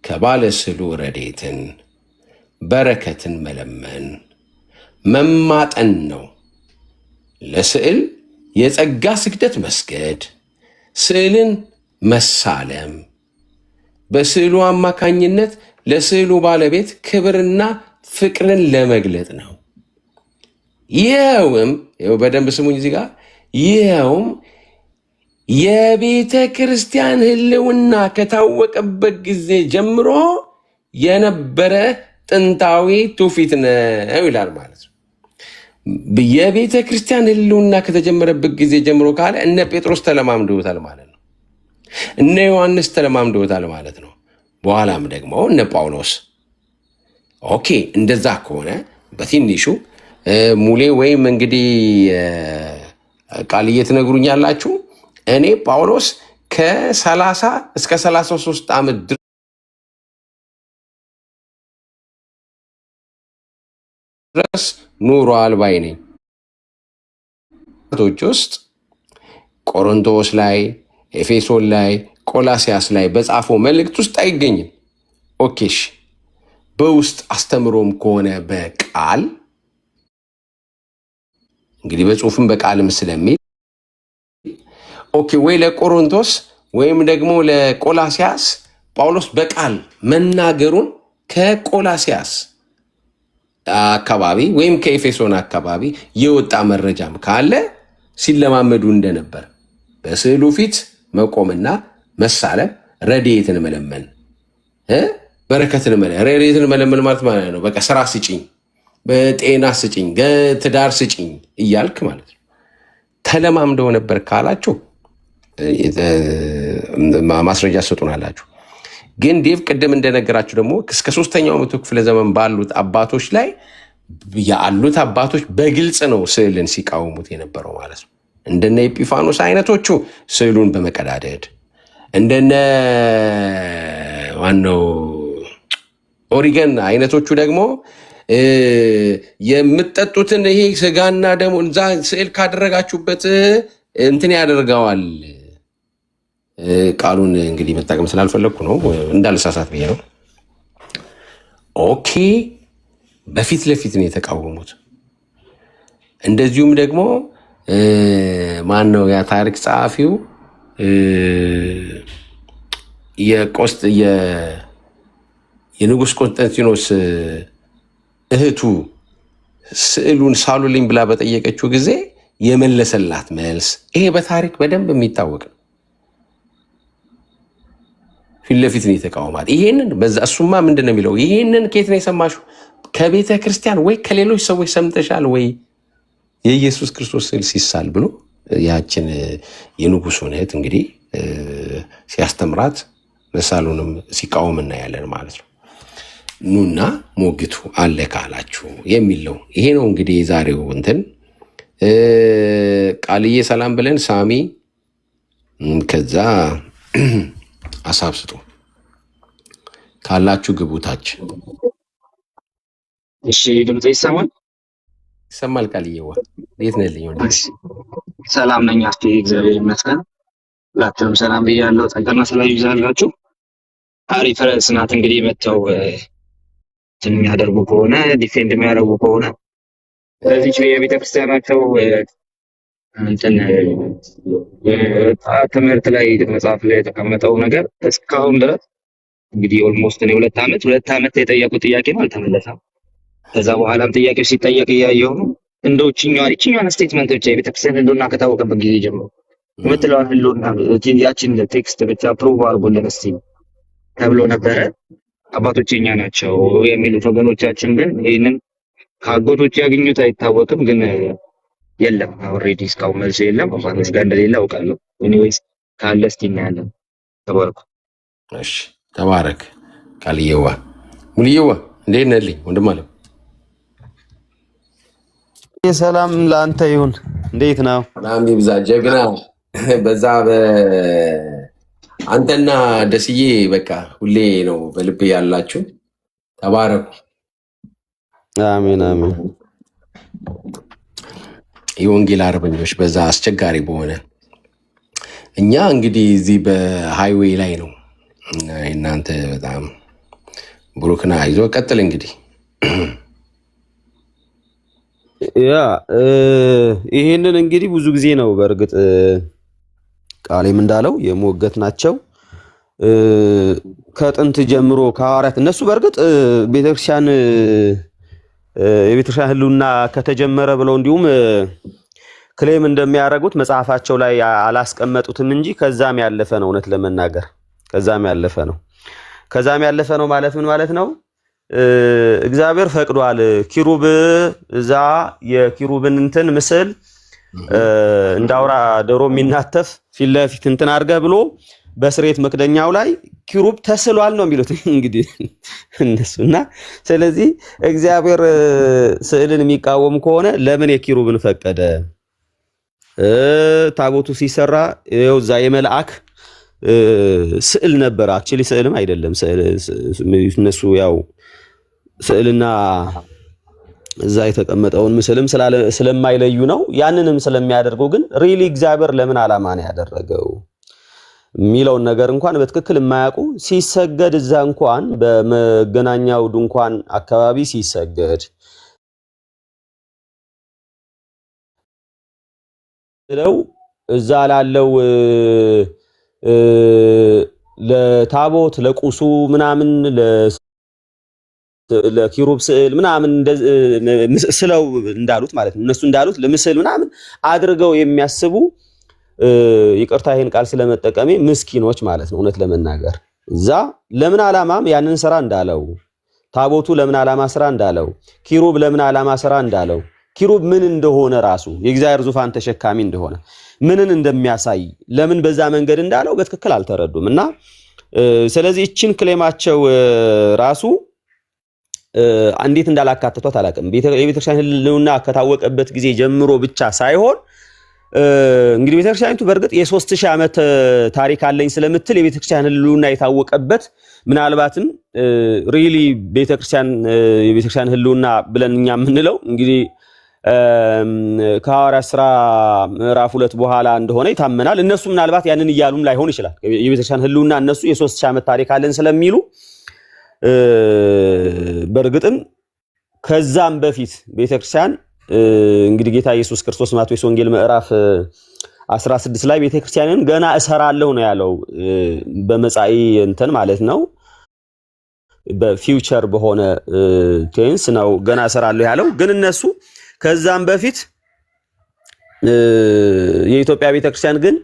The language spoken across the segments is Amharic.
ከባለ ስዕሉ ረድኤትን በረከትን መለመን መማጠን ነው። ለስዕል የጸጋ ስግደት መስገድ፣ ስዕልን መሳለም፣ በስዕሉ አማካኝነት ለስዕሉ ባለቤት ክብርና ፍቅርን ለመግለጥ ነው። ይኸውም በደንብ ስሙኝ እዚህ ጋር ይኸውም የቤተ ክርስቲያን ሕልውና ከታወቀበት ጊዜ ጀምሮ የነበረ ጥንታዊ ትውፊት ነው ይላል ማለት ነው። የቤተ ክርስቲያን ሕልውና ከተጀመረበት ጊዜ ጀምሮ ካለ እነ ጴጥሮስ ተለማምደውታል ማለት ነው። እነ ዮሐንስ ተለማምደውታል ማለት ነው። በኋላም ደግሞ እነ ጳውሎስ። ኦኬ፣ እንደዛ ከሆነ በትንሹ ሙሌ ወይም እንግዲህ ቃልዬ ትነግሩኛላችሁ። እኔ ጳውሎስ ከ30 እስከ 33 ዓመት ድረስ ኑሯል ባይ ነኝ። ውስጥ ቆሮንቶስ ላይ፣ ኤፌሶን ላይ፣ ቆላሲያስ ላይ በጻፈው መልእክት ውስጥ አይገኝም። ኦኬሽ፣ በውስጥ አስተምሮም ከሆነ በቃል እንግዲህ በጽሁፍም በቃልም ስለሚል ኦኬ፣ ወይ ለቆሮንቶስ ወይም ደግሞ ለቆላሲያስ ጳውሎስ በቃል መናገሩን ከቆላሲያስ አካባቢ ወይም ከኤፌሶን አካባቢ የወጣ መረጃም ካለ ሲለማመዱ እንደነበር በስዕሉ ፊት መቆምና መሳለም፣ ረድኤትን መለመን፣ በረከትን ረድኤትን መለመን ማለት ነው። በቃ ስራ ስጭኝ፣ በጤና ስጭኝ፣ ትዳር ስጭኝ እያልክ ማለት ነው። ተለማምደው ነበር ካላችሁ ማስረጃ ሰጡናላችሁ። ግን ዴቭ ቅድም እንደነገራችሁ ደግሞ እስከ 3ኛው መቶ ክፍለ ዘመን ባሉት አባቶች ላይ ያሉት አባቶች በግልጽ ነው ስዕልን ሲቃወሙት የነበረው ማለት ነው። እንደነ ኤጲፋኖስ አይነቶቹ ስዕሉን በመቀዳደድ እንደነ ዋናው ኦሪገን አይነቶቹ ደግሞ የምትጠጡትን ይሄ ስጋና ደግሞ እዛ ስዕል ካደረጋችሁበት እንትን ያደርገዋል። ቃሉን እንግዲህ መጠቀም ስላልፈለግኩ ነው እንዳልሳሳት ብዬ ነው። ኦኬ፣ በፊት ለፊት ነው የተቃወሙት። እንደዚሁም ደግሞ ማን ነው ያ ታሪክ ጸሐፊው የንጉሥ ቆስጠንጢኖስ እህቱ ስዕሉን ሳሉልኝ ብላ በጠየቀችው ጊዜ የመለሰላት መልስ ይሄ በታሪክ በደንብ የሚታወቅ ነው። ፊት ለፊት ነው የተቃወማት። ይሄንን በዛ እሱማ ምንድን ነው የሚለው? ይሄንን ከየት ነው የሰማሽው? ከቤተ ክርስቲያን ወይ ከሌሎች ሰዎች ሰምተሻል ወይ? የኢየሱስ ክርስቶስ ስዕል ሲሳል ብሎ ያችን የንጉሱን እህት እንግዲህ ሲያስተምራት መሳሉንም ሲቃወም እናያለን ማለት ነው። ኑና ሞግቱ አለ ካላችሁ የሚል ነው። ይሄ ነው እንግዲህ የዛሬው እንትን። ቃልዬ ሰላም ብለን ሳሚ፣ ከዛ አሳብ ስጡ ካላችሁ ግቡታች። እሺ፣ ድምጽ ይሰማል? ይሰማል። ቃልዬዋ እንዴት ነልኝ? ሰላም ነኝ። አስቲ እግዚአብሔር ይመስገን። ሁላችሁም ሰላም ብያለሁ። ጸጋና ሰላም ይብዛላችሁ። አሪፍ ርዕስ ናት። እንግዲህ መተው እንትን የሚያደርጉ ከሆነ ዲፌንድ የሚያደርጉ ከሆነ ስለዚህ የቤተክርስቲያናቸው እንትን ትምህርት ላይ መጽሐፍ ላይ የተቀመጠው ነገር እስካሁን ድረስ እንግዲህ ኦልሞስት እኔ ሁለት ዓመት የጠየቁት ጥያቄ ነው አልተመለሰም። ከዛ በኋላም ጥያቄው ሲጠየቅ እያየሁ ነው። እንደው ይችኛዋን ስቴትመንት ብቻ የቤተክርስቲያን ህልውና ከታወቀበት ጊዜ ጀምሮ የምትለዋን ህልውና ያችን ቴክስት ብቻ ፕሩቭ አድርጎልን እስኪ ተብሎ ነበረ። አባቶች የኛ ናቸው የሚሉት ወገኖቻችን ግን ይህንን ከአጎቶች ያገኙት አይታወቅም። ግን የለም ኦልሬዲ እስካሁን መልስ የለም። አባቶች ጋር እንደሌለ አውቃለሁ። ኤኒዌይስ ካለ እስኪ እናያለን። ተባረኩ። እሺ፣ ተባረክ ቃልዬዋ። ሙልዬዋ እንዴት ነልኝ? ወንድም አለ ሰላም ለአንተ ይሁን። እንዴት ነው? ሰላም ይብዛ ጀግና። በዛ አንተና ደስዬ በቃ ሁሌ ነው በልቤ ያላችሁ። ተባረኩ። አሜን አሜን። የወንጌል አርበኞች በዛ አስቸጋሪ በሆነ እኛ እንግዲህ እዚህ በሃይዌይ ላይ ነው እናንተ በጣም ብሩክና ይዞ ቀጥል እንግዲህ ያ ይሄንን እንግዲህ ብዙ ጊዜ ነው በእርግጥ ቃሌም እንዳለው የሞገት ናቸው ከጥንት ጀምሮ ከሐዋርያት እነሱ በእርግጥ ቤተክርስቲያን የቤተክርስቲያን ህልውና ከተጀመረ ብለው እንዲሁም ክሌም እንደሚያደርጉት መጽሐፋቸው ላይ አላስቀመጡትም እንጂ ከዛም ያለፈ ነው። እውነት ለመናገር ከዛም ያለፈ ነው ማለት ምን ማለት ነው? እግዚአብሔር ፈቅዷል። ኪሩብ እዛ የኪሩብን እንትን ምስል እንዳውራ ዶሮ የሚናተፍ ፊት ለፊት እንትን አድርገህ ብሎ በስሬት መክደኛው ላይ ኪሩብ ተስሏል ነው የሚሉት እንግዲህ እነሱና። ስለዚህ እግዚአብሔር ስዕልን የሚቃወም ከሆነ ለምን የኪሩብን ፈቀደ? ታቦቱ ሲሰራ ይኸው እዛ የመልአክ ስዕል ነበር። አክቹሊ ስዕልም አይደለም እነሱ ያው ስዕልና እዛ የተቀመጠውን ምስልም ስለማይለዩ ነው። ያንንም ስለሚያደርገው ግን ሪሊ እግዚአብሔር ለምን ዓላማ ነው ያደረገው የሚለውን ነገር እንኳን በትክክል የማያውቁ ሲሰገድ እዛ እንኳን በመገናኛው ድንኳን አካባቢ ሲሰገድ ለው እዛ ላለው ለታቦት ለቁሱ ምናምን ለኪሩብ ስዕል ምናምን ስለው እንዳሉት ማለት ነው። እነሱ እንዳሉት ለምስል ምናምን አድርገው የሚያስቡ ይቅርታ ይሄን ቃል ስለመጠቀሜ ምስኪኖች ማለት ነው። እውነት ለመናገር እዛ ለምን ዓላማም ያንን ስራ እንዳለው ታቦቱ ለምን ዓላማ ስራ እንዳለው ኪሩብ ለምን ዓላማ ስራ እንዳለው ኪሩብ ምን እንደሆነ ራሱ የእግዚአብሔር ዙፋን ተሸካሚ እንደሆነ ምንን እንደሚያሳይ ለምን በዛ መንገድ እንዳለው በትክክል አልተረዱም። እና ስለዚህ እቺን ክሌማቸው ራሱ እንዴት እንዳላካተቷት አላውቅም። የቤተክርስቲያን ህልውና ከታወቀበት ጊዜ ጀምሮ ብቻ ሳይሆን እንግዲህ ቤተክርስቲያኒቱ በእርግጥ የ3000 ዓመት ታሪክ አለኝ ስለምትል የቤተክርስቲያን ህልውና የታወቀበት ምናልባትም ሪሊ የቤተክርስቲያን ህልውና ብለን እኛ የምንለው እንግዲህ ከሐዋርያት ሥራ ምዕራፍ 2 በኋላ እንደሆነ ይታመናል። እነሱ ምናልባት ያንን እያሉም ላይሆን ይችላል። የቤተክርስቲያን ህልውና እነሱ የ3000 ዓመት ታሪክ አለን ስለሚሉ በእርግጥም ከዛም በፊት ቤተክርስቲያን እንግዲህ ጌታ ኢየሱስ ክርስቶስ ማቴዎስ ወንጌል ምዕራፍ 16 ላይ ቤተክርስቲያንን ገና እሰራለሁ ነው ያለው። በመጻኢ እንትን ማለት ነው፣ በፊውቸር በሆነ ቴንስ ነው ገና እሰራለሁ ያለው። ግን እነሱ ከዛም በፊት የኢትዮጵያ ቤተክርስቲያን ግን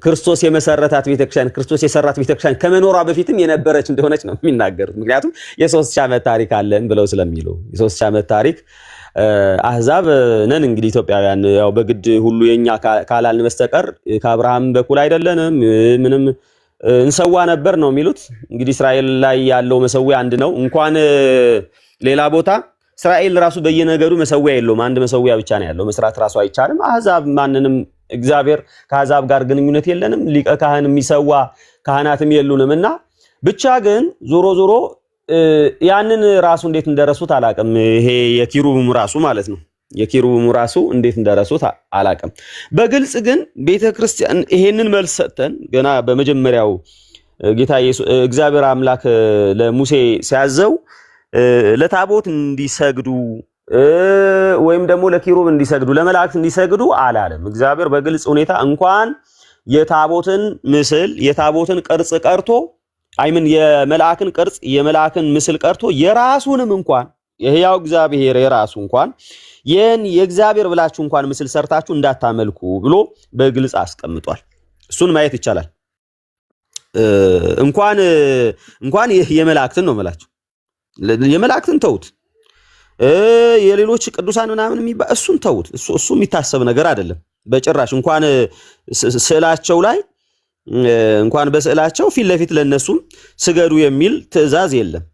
ክርስቶስ የመሰረታት ቤተክርስቲያን ክርስቶስ የሰራት ቤተክርስቲያን ከመኖሯ በፊትም የነበረች እንደሆነች ነው የሚናገሩት። ምክንያቱም የ3000 ዓመት ታሪክ አለን ብለው ስለሚሉ የ3000 ዓመት ታሪክ አህዛብ ነን እንግዲህ ኢትዮጵያውያን ያው በግድ ሁሉ የኛ ካላልን በስተቀር ከአብርሃም በኩል አይደለንም ምንም እንሰዋ ነበር ነው የሚሉት። እንግዲህ እስራኤል ላይ ያለው መሰዊያ አንድ ነው። እንኳን ሌላ ቦታ እስራኤል ራሱ በየነገዱ መሰዊያ የለውም። አንድ መሰዊያ ብቻ ነው ያለው። መስራት ራሱ አይቻልም። አህዛብ ማንንም እግዚአብሔር ከአህዛብ ጋር ግንኙነት የለንም። ሊቀ ካህን የሚሰዋ ካህናትም የሉንምና ብቻ ግን ዞሮ ዞሮ ያንን ራሱ እንዴት እንደረሱት አላቅም። ይሄ የኪሩብም ራሱ ማለት ነው የኪሩብም ራሱ እንዴት እንደረሱት አላቅም። በግልጽ ግን ቤተክርስቲያን ይሄንን መልስ ሰጥተን ገና በመጀመሪያው ጌታ ኢየሱስ እግዚአብሔር አምላክ ለሙሴ ሲያዘው ለታቦት እንዲሰግዱ ወይም ደግሞ ለኪሩብ እንዲሰግዱ ለመላእክት እንዲሰግዱ አላለም። እግዚአብሔር በግልጽ ሁኔታ እንኳን የታቦትን ምስል የታቦትን ቅርጽ ቀርቶ አይምን የመላእክን ቅርጽ የመላእክን ምስል ቀርቶ የራሱንም እንኳን የሕያው እግዚአብሔር የራሱ እንኳን የእግዚአብሔር ብላችሁ እንኳን ምስል ሰርታችሁ እንዳታመልኩ ብሎ በግልጽ አስቀምጧል። እሱን ማየት ይቻላል። እንኳን የመላእክትን ነው መላችሁ የመላእክትን ተውት፣ የሌሎች ቅዱሳን ምናምን የሚባል እሱን ተውት። እሱ የሚታሰብ ነገር አይደለም በጭራሽ። እንኳን ስዕላቸው ላይ እንኳን በስዕላቸው ፊት ለፊት ለነሱም ስገዱ የሚል ትእዛዝ የለም።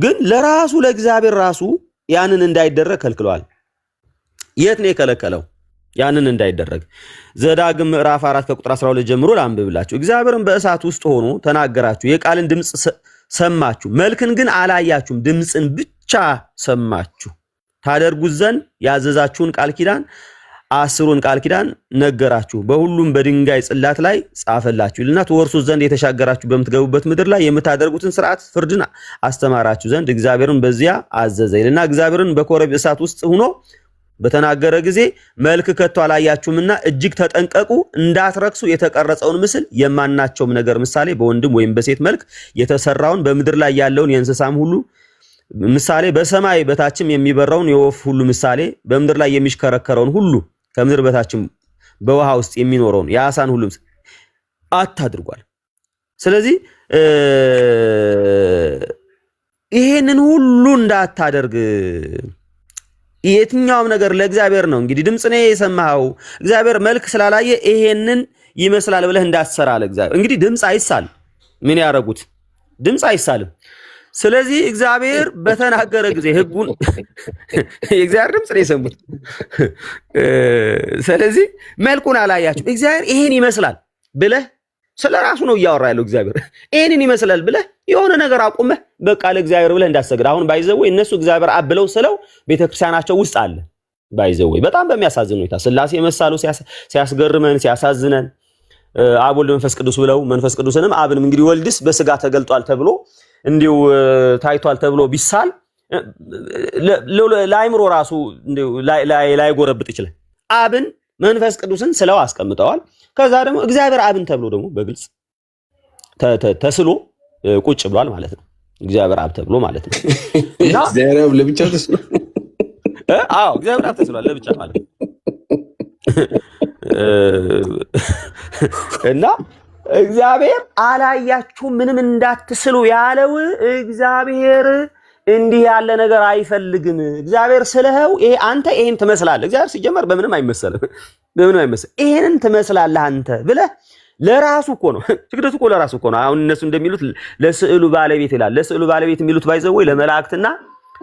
ግን ለራሱ ለእግዚአብሔር ራሱ ያንን እንዳይደረግ ከልክሏል። የት ነው የከለከለው? ያንን እንዳይደረግ ዘዳግም ምዕራፍ 4 ከቁጥር 12 ጀምሮ ላንብብላችሁ። እግዚአብሔርን በእሳት ውስጥ ሆኖ ተናገራችሁ፣ የቃልን ድምጽ ሰማችሁ፣ መልክን ግን አላያችሁም፣ ድምጽን ብቻ ሰማችሁ። ታደርጉት ዘንድ ያዘዛችሁን ቃል ኪዳን 10ን ቃል ኪዳን ነገራችሁ፣ በሁሉም በድንጋይ ጽላት ላይ ጻፈላችሁ ይልና ትወርሱት ዘንድ የተሻገራችሁ በምትገቡበት ምድር ላይ የምታደርጉትን ሥርዓት ፍርድን አስተማራችሁ ዘንድ እግዚአብሔርን በዚያ አዘዘ ይልና እግዚአብሔርን በኮረብ እሳት ውስጥ ሆኖ በተናገረ ጊዜ መልክ ከቶ አላያችሁምና እጅግ ተጠንቀቁ፣ እንዳትረክሱ የተቀረጸውን ምስል የማናቸውም ነገር ምሳሌ በወንድም ወይም በሴት መልክ የተሰራውን በምድር ላይ ያለውን የእንስሳም ሁሉ ምሳሌ በሰማይ በታችም የሚበረውን የወፍ ሁሉ ምሳሌ በምድር ላይ የሚሽከረከረውን ሁሉ ከምድር በታችም በውሃ ውስጥ የሚኖረውን የአሳን ሁሉ አታድርጓል። ስለዚህ ይሄንን ሁሉ እንዳታደርግ የትኛውም ነገር ለእግዚአብሔር ነው። እንግዲህ ድምጽ ነው የሰማኸው እግዚአብሔር መልክ ስላላየ ይሄንን ይመስላል ብለህ እንዳትሰራ አለ እግዚአብሔር። እንግዲህ ድምጽ አይሳል ምን ያረጉት ድምጽ አይሳልም። ስለዚህ እግዚአብሔር በተናገረ ጊዜ ህጉን የእግዚአብሔር ድምጽ ነው የሰሙት። ስለዚህ መልኩን አላያችሁ እግዚአብሔር ይሄን ይመስላል ብለህ ስለራሱ ነው እያወራ ያለው እግዚአብሔር ይሄንን ይመስላል ብለህ የሆነ ነገር አቁመህ በቃ ለእግዚአብሔር ብለህ እንዳትሰግድ። አሁን ባይዘው እነሱ እግዚአብሔር አብ ብለው ስለው ቤተክርስቲያናቸው ውስጥ አለ ባይዘው በጣም በሚያሳዝን ሁኔታ ስላሴ መሳሉ ሲያስገርመን ሲያሳዝነን አብ ወልድ መንፈስ ቅዱስ ብለው መንፈስ ቅዱስንም አብንም እንግዲህ ወልድስ በስጋ ተገልጧል ተብሎ እንዲው ታይቷል ተብሎ ቢሳል ለአይምሮ ራሱ እንዲው ላይ ጎረብጥ ይችላል። አብን መንፈስ ቅዱስን ስለው አስቀምጠዋል። ከዛ ደግሞ እግዚአብሔር አብን ተብሎ ደግሞ በግልጽ ተስሎ ቁጭ ብሏል ማለት ነው። እግዚአብሔር አብ ተብሎ ማለት ነው። እና እግዚአብሔር አብ ለብቻ ተስሎ አዎ እግዚአብሔር አብ ተስሏል ለብቻ ማለት ነው። እና እግዚአብሔር አላያችሁ ምንም እንዳትስሉ ያለው እግዚአብሔር እንዲህ ያለ ነገር አይፈልግም። እግዚአብሔር ስለኸው ይሄ አንተ ይሄን ትመስላለህ። እግዚአብሔር ሲጀመር በምንም አይመሰልም፣ በምንም አይመሰልም። ይሄንን ትመስላለህ አንተ ብለህ ለራሱ እኮ ነው። ስግደቱ እኮ ለራሱ እኮ ነው። አሁን እነሱ እንደሚሉት ለስዕሉ ባለቤት ይላል። ለስዕሉ ባለቤት የሚሉት ባይዘው ወይ ለመላእክትና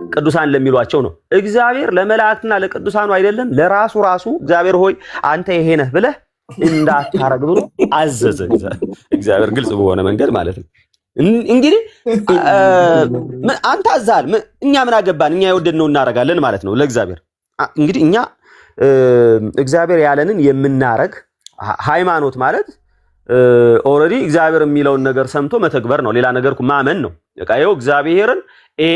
ቅዱሳን ለሚሏቸው ነው። እግዚአብሔር ለመላእክትና ለቅዱሳኑ አይደለም ለራሱ ራሱ እግዚአብሔር ሆይ አንተ ይሄ ነህ ብለህ እንዳታረግ ብሎ አዘዘ። እግዚአብሔር ግልጽ በሆነ መንገድ ማለት ነው። እንግዲህ አንተ አዛል እኛ ምን አገባን? እኛ የወደድነው እናረጋለን ማለት ነው ለእግዚአብሔር። እንግዲህ እኛ እግዚአብሔር ያለንን የምናረግ ሃይማኖት ማለት ኦልሬዲ እግዚአብሔር የሚለውን ነገር ሰምቶ መተግበር ነው። ሌላ ነገር ማመን ነው። በቃ ይኸው እግዚአብሔርን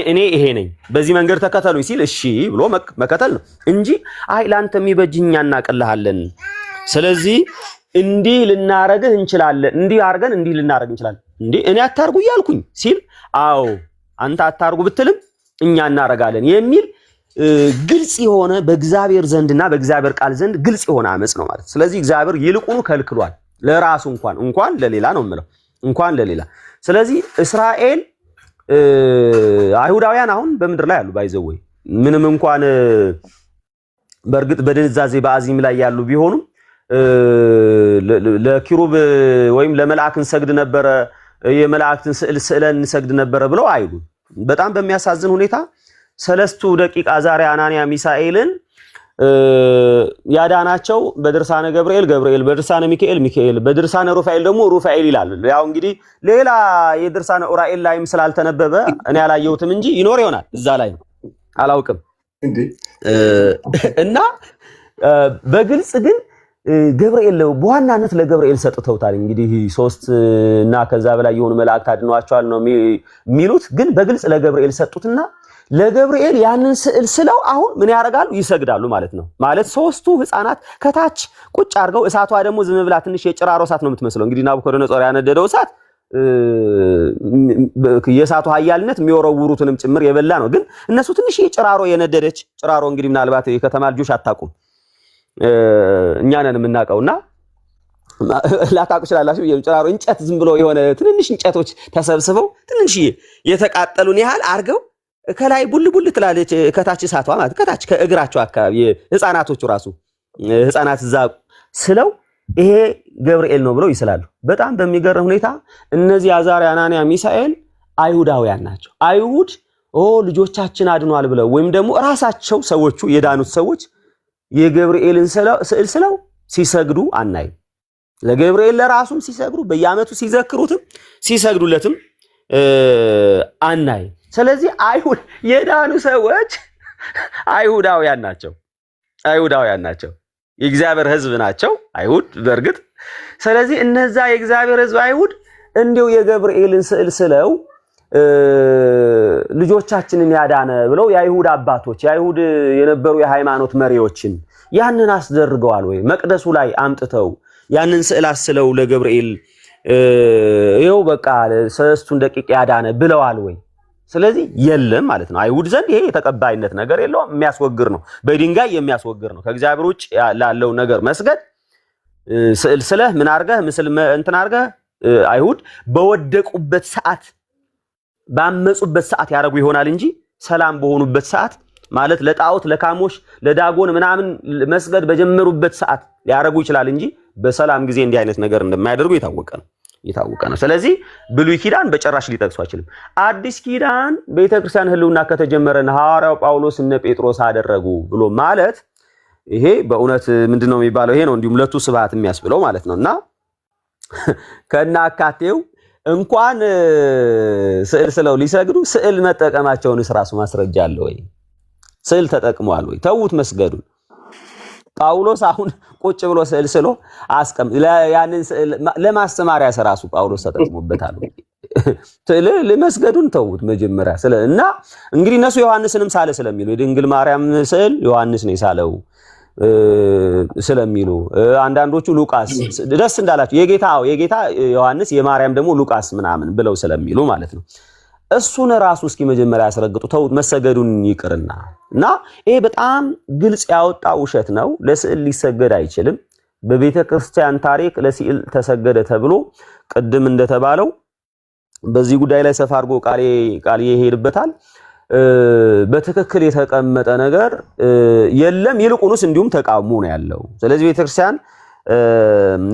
እኔ ይሄ ነኝ በዚህ መንገድ ተከተሉኝ ሲል እሺ ብሎ መከተል ነው እንጂ አይ ላንተ የሚበጅኛ እናቀልሃለን ስለዚህ እንዲህ ልናረግህ እንችላለን እንዲህ አርገን እንዲህ ልናረግ እንችላለን እንዴ እኔ አታርጉ ይያልኩኝ ሲል አዎ አንተ አታርጉ ብትልም እኛ እናረጋለን የሚል ግልጽ የሆነ በእግዚአብሔር ዘንድና በእግዚአብሔር ቃል ዘንድ ግልጽ የሆነ አመጽ ነው ማለት። ስለዚህ እግዚአብሔር ይልቁኑ ከልክሏል ለራሱ እንኳን ለሌላ ነው የምለው እንኳን ለሌላ። ስለዚህ እስራኤል አይሁዳውያን አሁን በምድር ላይ ያሉ ባይዘው ምንም እንኳን በእርግጥ በድንዛዜ በአዚም ላይ ያሉ ቢሆኑም ለኪሩብ ወይም ለመላእክን ሰግድ ነበረ የመላእክትን ስዕለን ሰግድ ነበረ ብለው አይሉ። በጣም በሚያሳዝን ሁኔታ ሰለስቱ ደቂቅ አዛርያ አናንያ ሚሳኤልን ያዳናቸው በድርሳነ ገብርኤል በድርሳነ ሚካኤል በድርሳነ ሩፋኤል ደግሞ ሩፋኤል ይላል። ያው እንግዲህ ሌላ የድርሳነ ኡራኤል ላይም ስላልተነበበ እኔ ያላየሁትም እንጂ ይኖር ይሆናል እዛ ላይ አላውቅም። እና በግልጽ ግን ገብርኤል በዋናነት ለገብርኤል ሰጥተውታል። እንግዲህ 3 እና ከዛ በላይ የሆኑ መላእክት አድነዋቸዋል ነው የሚሉት። ግን በግልጽ ለገብርኤል ሰጡትና ለገብርኤል ያንን ስዕል ስለው አሁን ምን ያደርጋሉ? ይሰግዳሉ ማለት ነው። ማለት 3ቱ ህፃናት ከታች ቁጭ አድርገው እሳቷ ደግሞ ዝም ብላ ትንሽ የጭራሮ እሳት ነው የምትመስለው። እንግዲህ ናቡከደነጾር ያነደደው እሳት የእሳቱ ኃያልነት የሚወረውሩትንም ጭምር የበላ ነው። ግን እነሱ ትንሽ የጭራሮ የነደደች ጭራሮ እንግዲህ ምናልባት የከተማ ልጆች አታውቁም፣ እኛ ነን የምናውቀውና ላታውቁ ይችላላችሁ። የጭራሮ እንጨት ዝም ብሎ የሆነ ትንንሽ እንጨቶች ተሰብስበው ትንሽ የተቃጠሉን ያህል አድርገው ከላይ ቡል ትላለች ከታች እሳቷ ማለት ከታች ከእግራቸው አካባቢ ህፃናቶቹ ራሱ ህፃናት እዛ ስለው ይሄ ገብርኤል ነው ብለው ይስላሉ። በጣም በሚገርም ሁኔታ እነዚህ አዛርያ አናንያ ሚሳኤል አይሁዳውያን ናቸው። አይሁድ ልጆቻችን አድኗል ብለው ወይም ደግሞ ራሳቸው ሰዎቹ የዳኑት ሰዎች የገብርኤልን ስዕል ስለው ሲሰግዱ አናይም። ለገብርኤል ለራሱም ሲሰግዱ በየዓመቱ ሲዘክሩትም ሲሰግዱለትም አናይም። ስለዚህ አይሁድ የዳኑ ሰዎች አይሁዳውያን ናቸው። የእግዚአብሔር ሕዝብ ናቸው አይሁድ በእርግጥ። ስለዚህ እነዛ የእግዚአብሔር ሕዝብ አይሁድ እንዲሁ የገብርኤልን ስዕል ስለው ልጆቻችንን ያዳነ ብለው የአይሁድ አባቶች የአይሁድ የነበሩ የሃይማኖት መሪዎችን ያንን አስደርገዋል ወይ? መቅደሱ ላይ አምጥተው ያንን ስዕል አስለው ለገብርኤል ይኸው በቃ ሰለስቱን ደቂቅ ያዳነ ብለዋል ወይ? ስለዚህ የለም ማለት ነው። አይሁድ ዘንድ ይሄ የተቀባይነት ነገር የለውም፣ የሚያስወግር ነው፣ በድንጋይ የሚያስወግር ነው። ከእግዚአብሔር ውጭ ላለው ነገር መስገድ ስዕል ስለህ ምን አርገህ ምስል እንትን አርገህ አይሁድ በወደቁበት ሰዓት ባመጹበት ሰዓት ያደረጉ ይሆናል እንጂ ሰላም በሆኑበት ሰዓት ማለት ለጣዖት ለካሞሽ ለዳጎን ምናምን መስገድ በጀመሩበት ሰዓት ሊያደርጉ ይችላል እንጂ በሰላም ጊዜ እንዲህ አይነት ነገር እንደማያደርጉ የታወቀ ነው። ስለዚህ ብሉይ ኪዳን በጭራሽ ሊጠቅሱ አይችልም። አዲስ ኪዳን ቤተክርስቲያን ህልውና ከተጀመረ ሐዋርያው ጳውሎስ እነ ጴጥሮስ አደረጉ ብሎ ማለት ይሄ በእውነት ምንድነው የሚባለው? ይሄ ነው እንዲሁም ለቱ ስብሐት የሚያስብለው ማለት ነውና ከናካቴው እንኳን ስዕል ስለው ሊሰግዱ ስዕል መጠቀማቸውንስ ራሱ ማስረጃ አለ ወይ? ስዕል ተጠቅመዋል ወይ? ተዉት መስገዱን። ጳውሎስ አሁን ቁጭ ብሎ ስዕል ስሎ ያንን ስዕል ለማስተማሪያ ራሱ ጳውሎስ ተጠቅሞበታል ወይ? ለመስገዱን ተዉት መጀመሪያ እና እንግዲህ እነሱ ዮሐንስንም ሳለ ስለሚሉ የድንግል ማርያም ስዕል ዮሐንስ ነው የሳለው ስለሚሉ አንዳንዶቹ ሉቃስ ደስ እንዳላቸው የጌታ ዮሐንስ የማርያም ደግሞ ሉቃስ ምናምን ብለው ስለሚሉ ማለት ነው። እሱን ራሱ እስኪ መጀመሪያ ያስረግጡ ተውት መሰገዱን ይቅርና እና ይሄ በጣም ግልጽ ያወጣ ውሸት ነው። ለስዕል ሊሰገድ አይችልም። በቤተ ክርስቲያን ታሪክ ለስዕል ተሰገደ ተብሎ ቅድም እንደተባለው በዚህ ጉዳይ ላይ ሰፋ አድርጎ ቃል ይሄድበታል። በትክክል የተቀመጠ ነገር የለም። ይልቁንስ እንዲሁም ተቃውሞ ነው ያለው። ስለዚህ ቤተክርስቲያን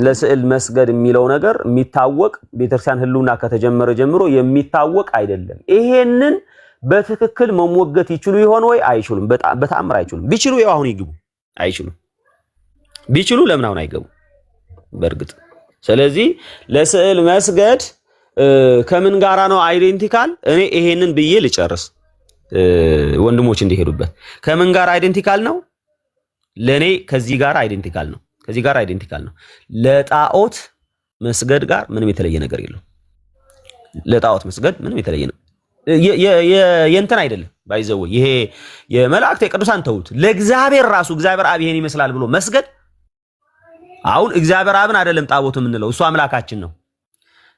ለስዕል መስገድ የሚለው ነገር የሚታወቅ ቤተክርስቲያን ህልውና ከተጀመረ ጀምሮ የሚታወቅ አይደለም። ይሄንን በትክክል መሞገት ይችሉ ይሆን ወይ? አይችሉም። በጣም አይችሉም። ቢችሉ ያው አሁን ይግቡ። አይችሉም። ቢችሉ ለምን አሁን አይገቡ? በእርግጥ ስለዚህ ለስዕል መስገድ ከምን ጋራ ነው አይዴንቲካል? እኔ ይሄንን ብዬ ልጨርስ ወንድሞች እንዲሄዱበት። ከምን ጋር አይዴንቲካል ነው? ለኔ ከዚህ ጋር አይዴንቲካል ነው። ከዚህ ጋር አይዴንቲካል ነው። ለጣዖት መስገድ ጋር ምንም የተለየ ነገር የለው። ለጣዖት መስገድ ምንም የተለየ ነው የእንትን አይደለም። ባይዘው ይሄ የመላእክት የቅዱሳን ተውት። ለእግዚአብሔር ራሱ እግዚአብሔር አብ ይሄን ይመስላል ብሎ መስገድ አሁን እግዚአብሔር አብን አይደለም ጣዖት የምንለው እሱ አምላካችን ነው።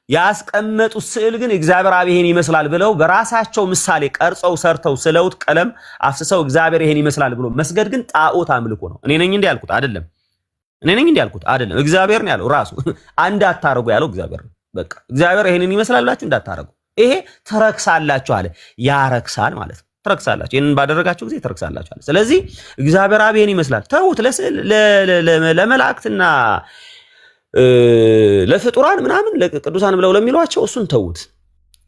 ያስቀመጡት ስዕል ግን እግዚአብሔር አብ ይሄን ይመስላል ብለው በራሳቸው ምሳሌ ቀርጸው ሰርተው ስለውት ቀለም አፍስሰው እግዚአብሔር ይሄን ይመስላል ብሎ መስገድ ግን ጣዖት አምልኮ ነው። እኔ ነኝ እንዴ ያልኩት አይደለም። እግዚአብሔር ነው ያለው ራሱ። አንድ አታረጉ ያለው እግዚአብሔር ነው። በቃ እግዚአብሔር ይሄንን ይመስላል ብላችሁ እንዳታረጉ። ይሄ ተረክሳላችሁ አለ። ያረክሳል ማለት ነው። ተረክሳላችሁ። ይሄንን ባደረጋችሁ ጊዜ ተረክሳላችሁ አለ። ስለዚህ እግዚአብሔር አብ ይሄን ይመስላል ተውት። ለመላእክትና ለፍጡራን ምናምን ለቅዱሳን ብለው ለሚሏቸው እሱን ተውት።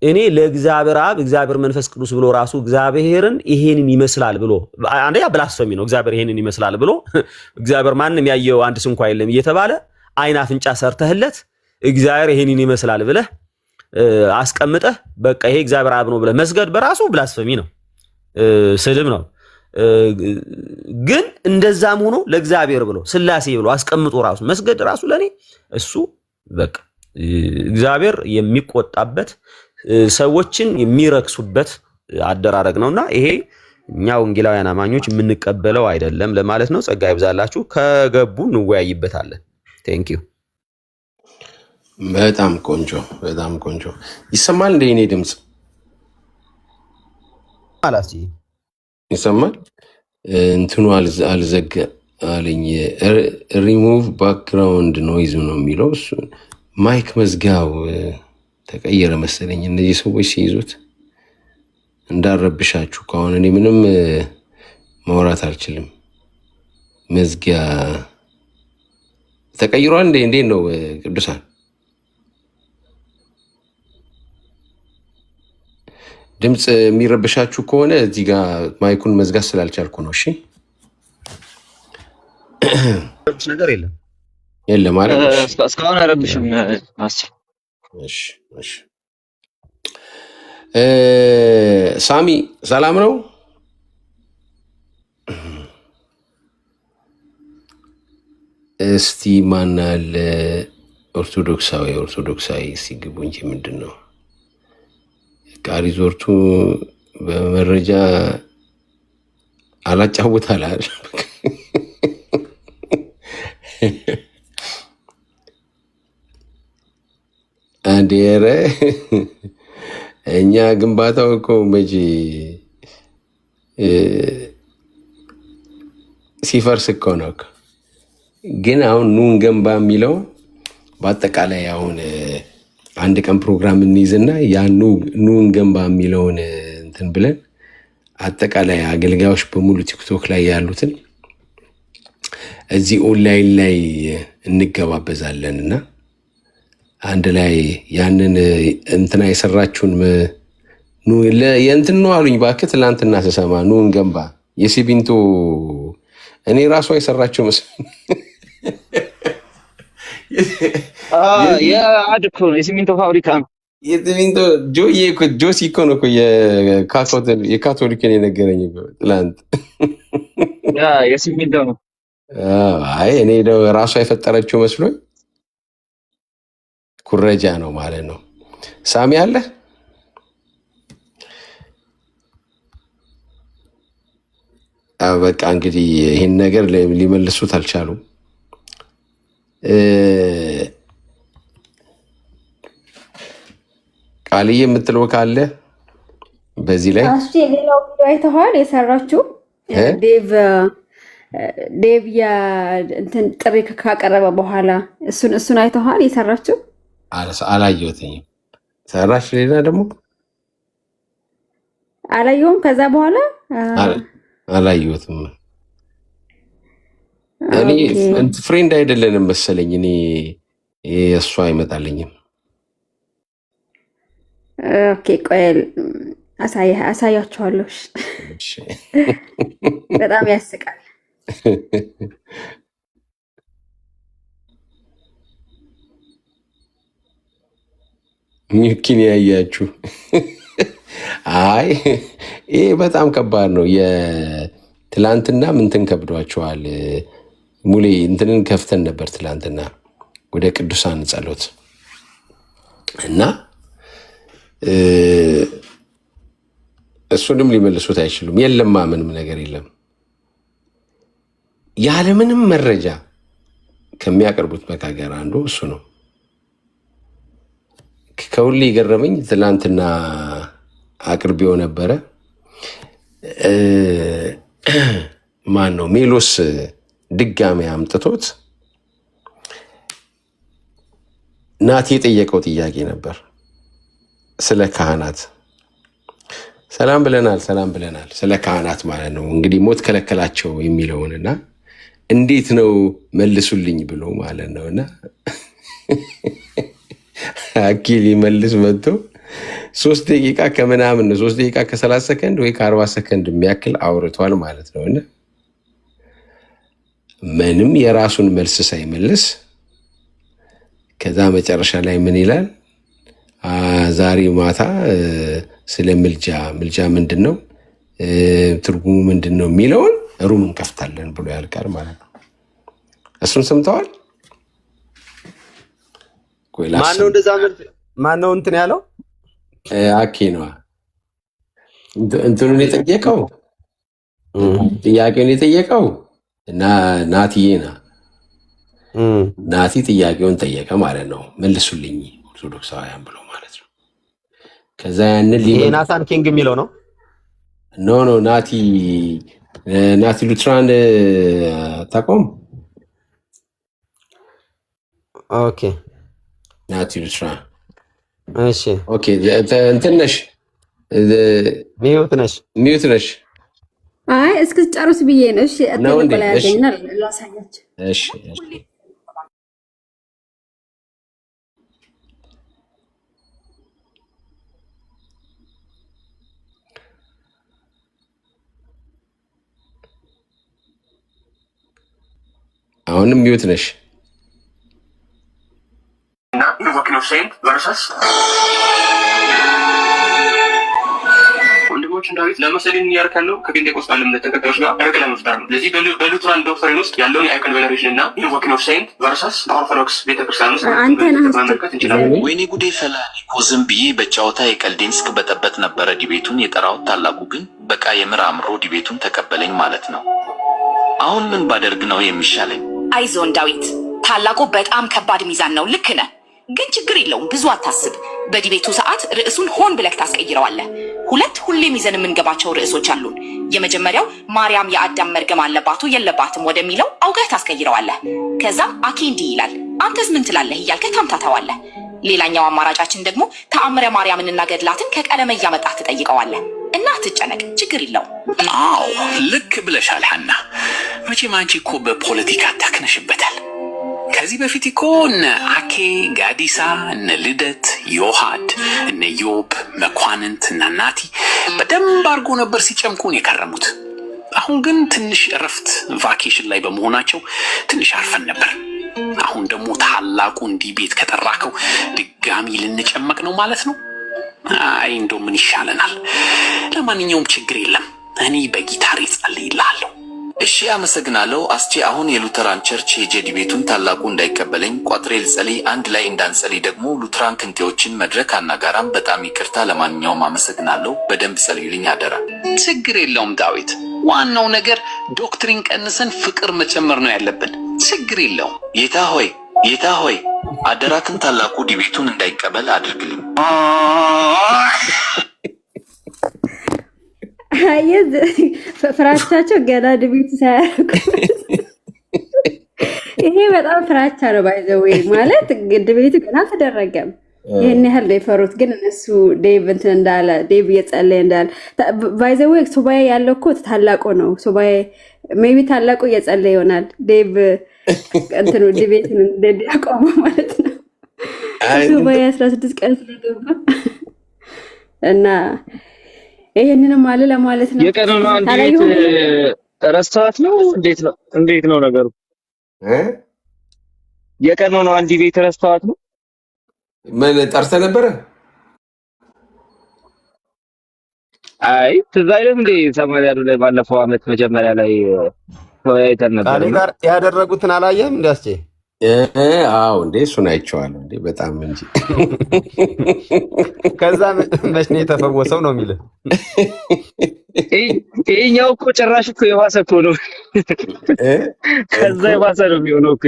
እኔ ለእግዚአብሔር አብ እግዚአብሔር መንፈስ ቅዱስ ብሎ ራሱ እግዚአብሔርን ይሄንን ይመስላል ብሎ አንደኛ ብላስፈሚ ነው። እግዚአብሔር ይሄንን ይመስላል ብሎ እግዚአብሔር ማንንም ያየው አንድስ እንኳን የለም እየተባለ አይን አፍንጫ ሰርተህለት እግዚአብሔር ይሄንን ይመስላል ብለህ አስቀምጠህ በቃ ይሄ እግዚአብሔር አብ ነው ብለህ መስገድ በራሱ ብላስፈሚ ነው፣ ስድብ ነው። ግን እንደዛም ሆኖ ለእግዚአብሔር ብሎ ስላሴ ብሎ አስቀምጦ ራሱ መስገድ ራሱ ለኔ እሱ በቃ እግዚአብሔር የሚቆጣበት ሰዎችን የሚረክሱበት አደራረግ ነውና ይሄ እኛ ወንጌላውያን አማኞች የምንቀበለው አይደለም ለማለት ነው። ጸጋ ይብዛላችሁ። ከገቡ እንወያይበታለን። ቴንክ ዩ። በጣም ቆንጆ ይሰማል እንደ እኔ ድምጽ ማለት ይሰማል? እንትኑ አልዘጋ አለኝ። ሪሙቭ ባክግራውንድ ኖይዝ ነው የሚለው እሱ። ማይክ መዝጊያው ተቀየረ መሰለኝ። እነዚህ ሰዎች ሲይዙት እንዳረብሻችሁ ከሆነ እኔ ምንም ማውራት አልችልም። መዝጊያ ተቀይሯል። እንዴት ነው ቅዱሳን? ድምጽ የሚረብሻችሁ ከሆነ እዚህ ጋር ማይኩን መዝጋት ስላልቻልኩ ነው። እሺ ነገር የለም ማለት እስካሁን አይረብሽም። እሺ ሳሚ ሰላም ነው? እስቲ ማናል ኦርቶዶክሳዊ ሲግቡ እንጂ ምንድን ነው ሪዞርቱ በመረጃ አላጫውታላል። አንዴረ እኛ ግንባታው እኮ መቼ ሲፈርስ እኮ ነው። ግን አሁን ኑን ገንባ የሚለው በአጠቃላይ አሁን አንድ ቀን ፕሮግራም እንይዝና ያ ኑን ገንባ የሚለውን እንትን ብለን አጠቃላይ አገልጋዮች በሙሉ ቲክቶክ ላይ ያሉትን እዚህ ኦንላይን ላይ እንገባበዛለን እና አንድ ላይ ያንን እንትና የሰራችሁን የእንትን ነው አሉኝ። እባክህ ትላንትና ስሰማ ኑን ገንባ የሲሚንቶ እኔ ራሷ የሰራችው መስሎኝ የአድ እኮ ነው የሲሚንቶ ፋብሪካ ነው። የሲሚንቶ ጆሲ እኮ ነው እኮ የካቶሊክን የነገረኝ ትላንት። የሲሚንቶ ነው። አይ እኔ ራሷ የፈጠረችው መስሎኝ ኩረጃ ነው ማለት ነው። ሳሚ አለ በቃ እንግዲህ ይህን ነገር ሊመልሱት አልቻሉም። ቃልዬ የምትለው ካለ በዚህ ላይ ሌላው ቪዲዮ አይተኸዋል? የሰራችው ዴቭ እንትን ጥሪ ካቀረበ በኋላ እሱን አይተኸዋል? የሰራችው አላየሁትኝም። ሰራች ሌላ ደግሞ አላየሁም። ከዛ በኋላ አላየሁትም። እኔ ፍሬንድ አይደለንም መሰለኝ። እኔ እሷ አይመጣልኝም። ኦኬ ቆይ አሳያችኋለሁ። በጣም ያስቃል። ሚኪን ያያችሁ? አይ ይሄ በጣም ከባድ ነው። የትላንትና ምንትን ከብዷቸዋል። ሙሌ እንትንን ከፍተን ነበር ትላንትና ወደ ቅዱሳን ጸሎት እና እሱንም ሊመልሱት አይችሉም። የለማ ምንም ነገር የለም። ያለምንም መረጃ ከሚያቀርቡት መካከል አንዱ እሱ ነው። ከሁሌ የገረመኝ ትላንትና አቅርቤው ነበረ። ማን ነው ሜሎስ ድጋሚ አምጥቶት ናቲ የጠየቀው ጥያቄ ነበር ስለ ካህናት። ሰላም ብለናል ስለ ካህናት ማለት ነው እንግዲህ ሞት ከለከላቸው የሚለውንና እንዴት ነው መልሱልኝ ብሎ ማለት ነው። እና አኪል ይመልስ መጥቶ 3 ደቂቃ ከምናምን 3 ደቂቃ ከ30 ሰከንድ ወይ ከ40 ሰከንድ የሚያክል አውርቷል ማለት ነው። እና ምንም የራሱን መልስ ሳይመልስ ከዛ መጨረሻ ላይ ምን ይላል? ዛሬ ማታ ስለ ምልጃ ምንድን ነው ትርጉሙ ምንድን ነው የሚለውን ሩም እንከፍታለን ብሎ ያልቃል ማለት ነው። እሱን ሰምተዋል? ማነው እንደዛ ማነው እንትን ያለው? አኬ ነዋ እንትኑን የጠየቀው ጥያቄውን የጠየቀው እና ናቲዬና ናቲ ጥያቄውን ጠየቀ ማለት ነው። መልሱልኝ ኦርቶዶክሳውያን ብሎ ማለት ነው። ከዛ ያንን ናታን ኪንግ የሚለው ነው። ኖ ናቲ ሉትራን ታቆም። ኦኬ ናቲ ሉትራን እሺ ኦኬ እንትን ነሽ ሚዩት ነሽ። አይ እስክትጨርስ ብዬ ነው። እሺ አጥተን ያገኝና ላሳያችሁ። እሺ አሁንም ሚዩት ነሽ። ወንድሞቼ ወንድማችን ዳዊት ለመሰለኝ ያርካለው ከፔንቴኮስታል እምነት ተከታዮች ጋር እርቅ ለመፍጠር ነው። ስለዚህ በሉትራን ዶክትሪን ውስጥ ያለውን የአይኮን ቬነሬሽን እና ኢንቮኬሽን ኦፍ ሴንት ቨርሰስ ኦርቶዶክስ ቤተክርስቲያን ውስጥ ማመልከት እንችላለን። ወይኔ ጉዴ ፈላ። እኮ ዝም ብዬ በጨዋታ የቀልዴን እስክበጠበት ነበረ ዲቤቱን የጠራሁት። ታላቁ ግን በቃ የምር አምሮ ዲቤቱን ተቀበለኝ ማለት ነው። አሁን ምን ባደርግ ነው የሚሻለኝ? አይዞን ዳዊት፣ ታላቁ በጣም ከባድ ሚዛን ነው። ልክ ነህ፣ ግን ችግር የለውም። ብዙ አታስብ። በዲቤቱ ሰዓት ርዕሱን ሆን ብለህ ታስቀይረዋለህ። ሁሌም ይዘን የምንገባቸው ርዕሶች አሉን። የመጀመሪያው ማርያም የአዳም መርገም አለባቱ የለባትም ወደሚለው አውገህ ታስቀይረዋለህ። ከዛም አኬ እንዲህ ይላል አንተስ ምን ትላለህ እያልከህ ታምታታዋለህ። ሌላኛው አማራጫችን ደግሞ ተአምረ ማርያምንና ገድላትን ከቀለመ እያመጣህ ትጠይቀዋለህ። እና አትጨነቅ፣ ችግር የለውም። አዎ ልክ ብለሻል ሐና። መቼም አንቺ እኮ በፖለቲካ ታክነሽበታል። ከዚህ በፊት እኮ እነ አኬ ጋዲሳ፣ እነ ልደት ዮሐድ፣ እነ ዮብ መኳንንት እና ናቲ በደንብ አድርጎ ነበር ሲጨምቁን የከረሙት። አሁን ግን ትንሽ እረፍት ቫኬሽን ላይ በመሆናቸው ትንሽ አርፈን ነበር። አሁን ደግሞ ታላቁ እንዲህ ቤት ከጠራከው ድጋሚ ልንጨመቅ ነው ማለት ነው። አይ እንደው ምን ይሻለናል? ለማንኛውም ችግር የለም፣ እኔ በጊታር እጸልይልሃለሁ። እሺ አመሰግናለሁ አስቼ። አሁን የሉተራን ቸርች ሄጄ ዲቤቱን ታላቁ እንዳይቀበለኝ ቋጥሬ ልጸልይ፣ አንድ ላይ እንዳንጸልይ ደግሞ ሉተራን ክንቴዎችን መድረክ አናጋራም። በጣም ይቅርታ። ለማንኛውም አመሰግናለሁ። በደንብ ጸልዩልኝ አደራ። ችግር የለውም ዳዊት፣ ዋናው ነገር ዶክትሪን ቀንሰን ፍቅር መጨመር ነው ያለብን። ችግር የለውም። ጌታ ሆይ አደራክን ታላቁ ዲቤቱን እንዳይቀበል አድርግልኝ። ፍራቻቸው ገና ዲቤቱ ሳያደርጉ ይሄ በጣም ፍራቻ ነው። ባይዘዌ ማለት ዲቤቱ ገና አልተደረገም። ይህን ያህል ነው የፈሩት። ግን እነሱ ዴቭ እንትን እንዳለ ዴቭ እየጸለየ እንዳለ ባይዘዌ ሱባኤ ያለው እኮ ታላቁ ነው። ሱባኤ ሜቢ ታላቁ እየጸለየ ይሆናል። ዴቭ እንትኑ ዲቤቱን እንደዲያቆመ ማለት ነው። ሱባኤ 16 ቀን ስለገባ እና ይሄንንም አለ ለማለት ነው። የቀኑን አንድ ቤት ረስተዋት ነው። እንዴት ነው ነገሩ? የቀኑን አንድ ቤት ረስተዋት ነው። ምን ጠርተህ ነበረ? አይ ትዝ አይልም እንዴ? ሰማርያ ላይ ባለፈው አመት መጀመሪያ ላይ ተወያይተን ነበር። ካሊ ጋር ያደረጉትን አላየህም እንዴ አስቼ? አዎ እንዴ እሱን አይቼዋለሁ እንዴ በጣም እንጂ። ከዛ መች ነው የተፈወሰው ነው የሚልህ? ይሄኛው እኮ ጭራሽ እኮ የባሰ እኮ ነው። ከዛ የባሰ ነው የሚሆነው እኮ።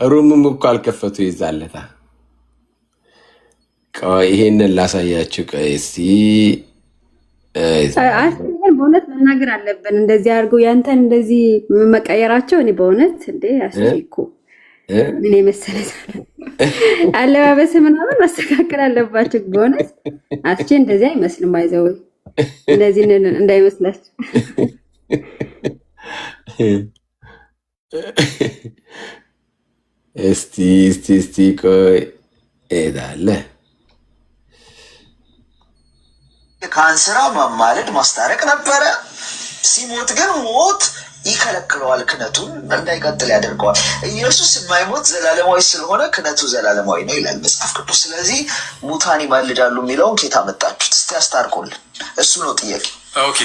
ሩምም እኮ አልከፈቱ ይዛለታ። ቆይ ይሄንን ላሳያችሁ። ቆይ እስቲ በእውነት መናገር አለብን። እንደዚህ አድርገው ያንተን እንደዚህ መቀየራቸው እኔ በእውነት እንዴ አስይኩ ምን የመሰለ አለባበስ ምናምን ማስተካከል አለባቸው። በእውነት አስቼ እንደዚህ አይመስልም። አይዘው እንደዚህ እንዳይመስላችሁ። እስቲ ቆይ እዳለ ካንሰራ ማማለድ ማስታረቅ ነበረ። ሲሞት ግን ሞት ይከለክለዋል። ክነቱን እንዳይቀጥል ያደርገዋል። ኢየሱስ የማይሞት ዘላለማዊ ስለሆነ ክነቱ ዘላለማዊ ነው ይላል መጽሐፍ ቅዱስ። ስለዚህ ሙታን ይማልዳሉ የሚለውን ኬታ መጣችሁት? እስቲ አስታርቁልን። እሱ ነው ጥያቄ። ኦኬ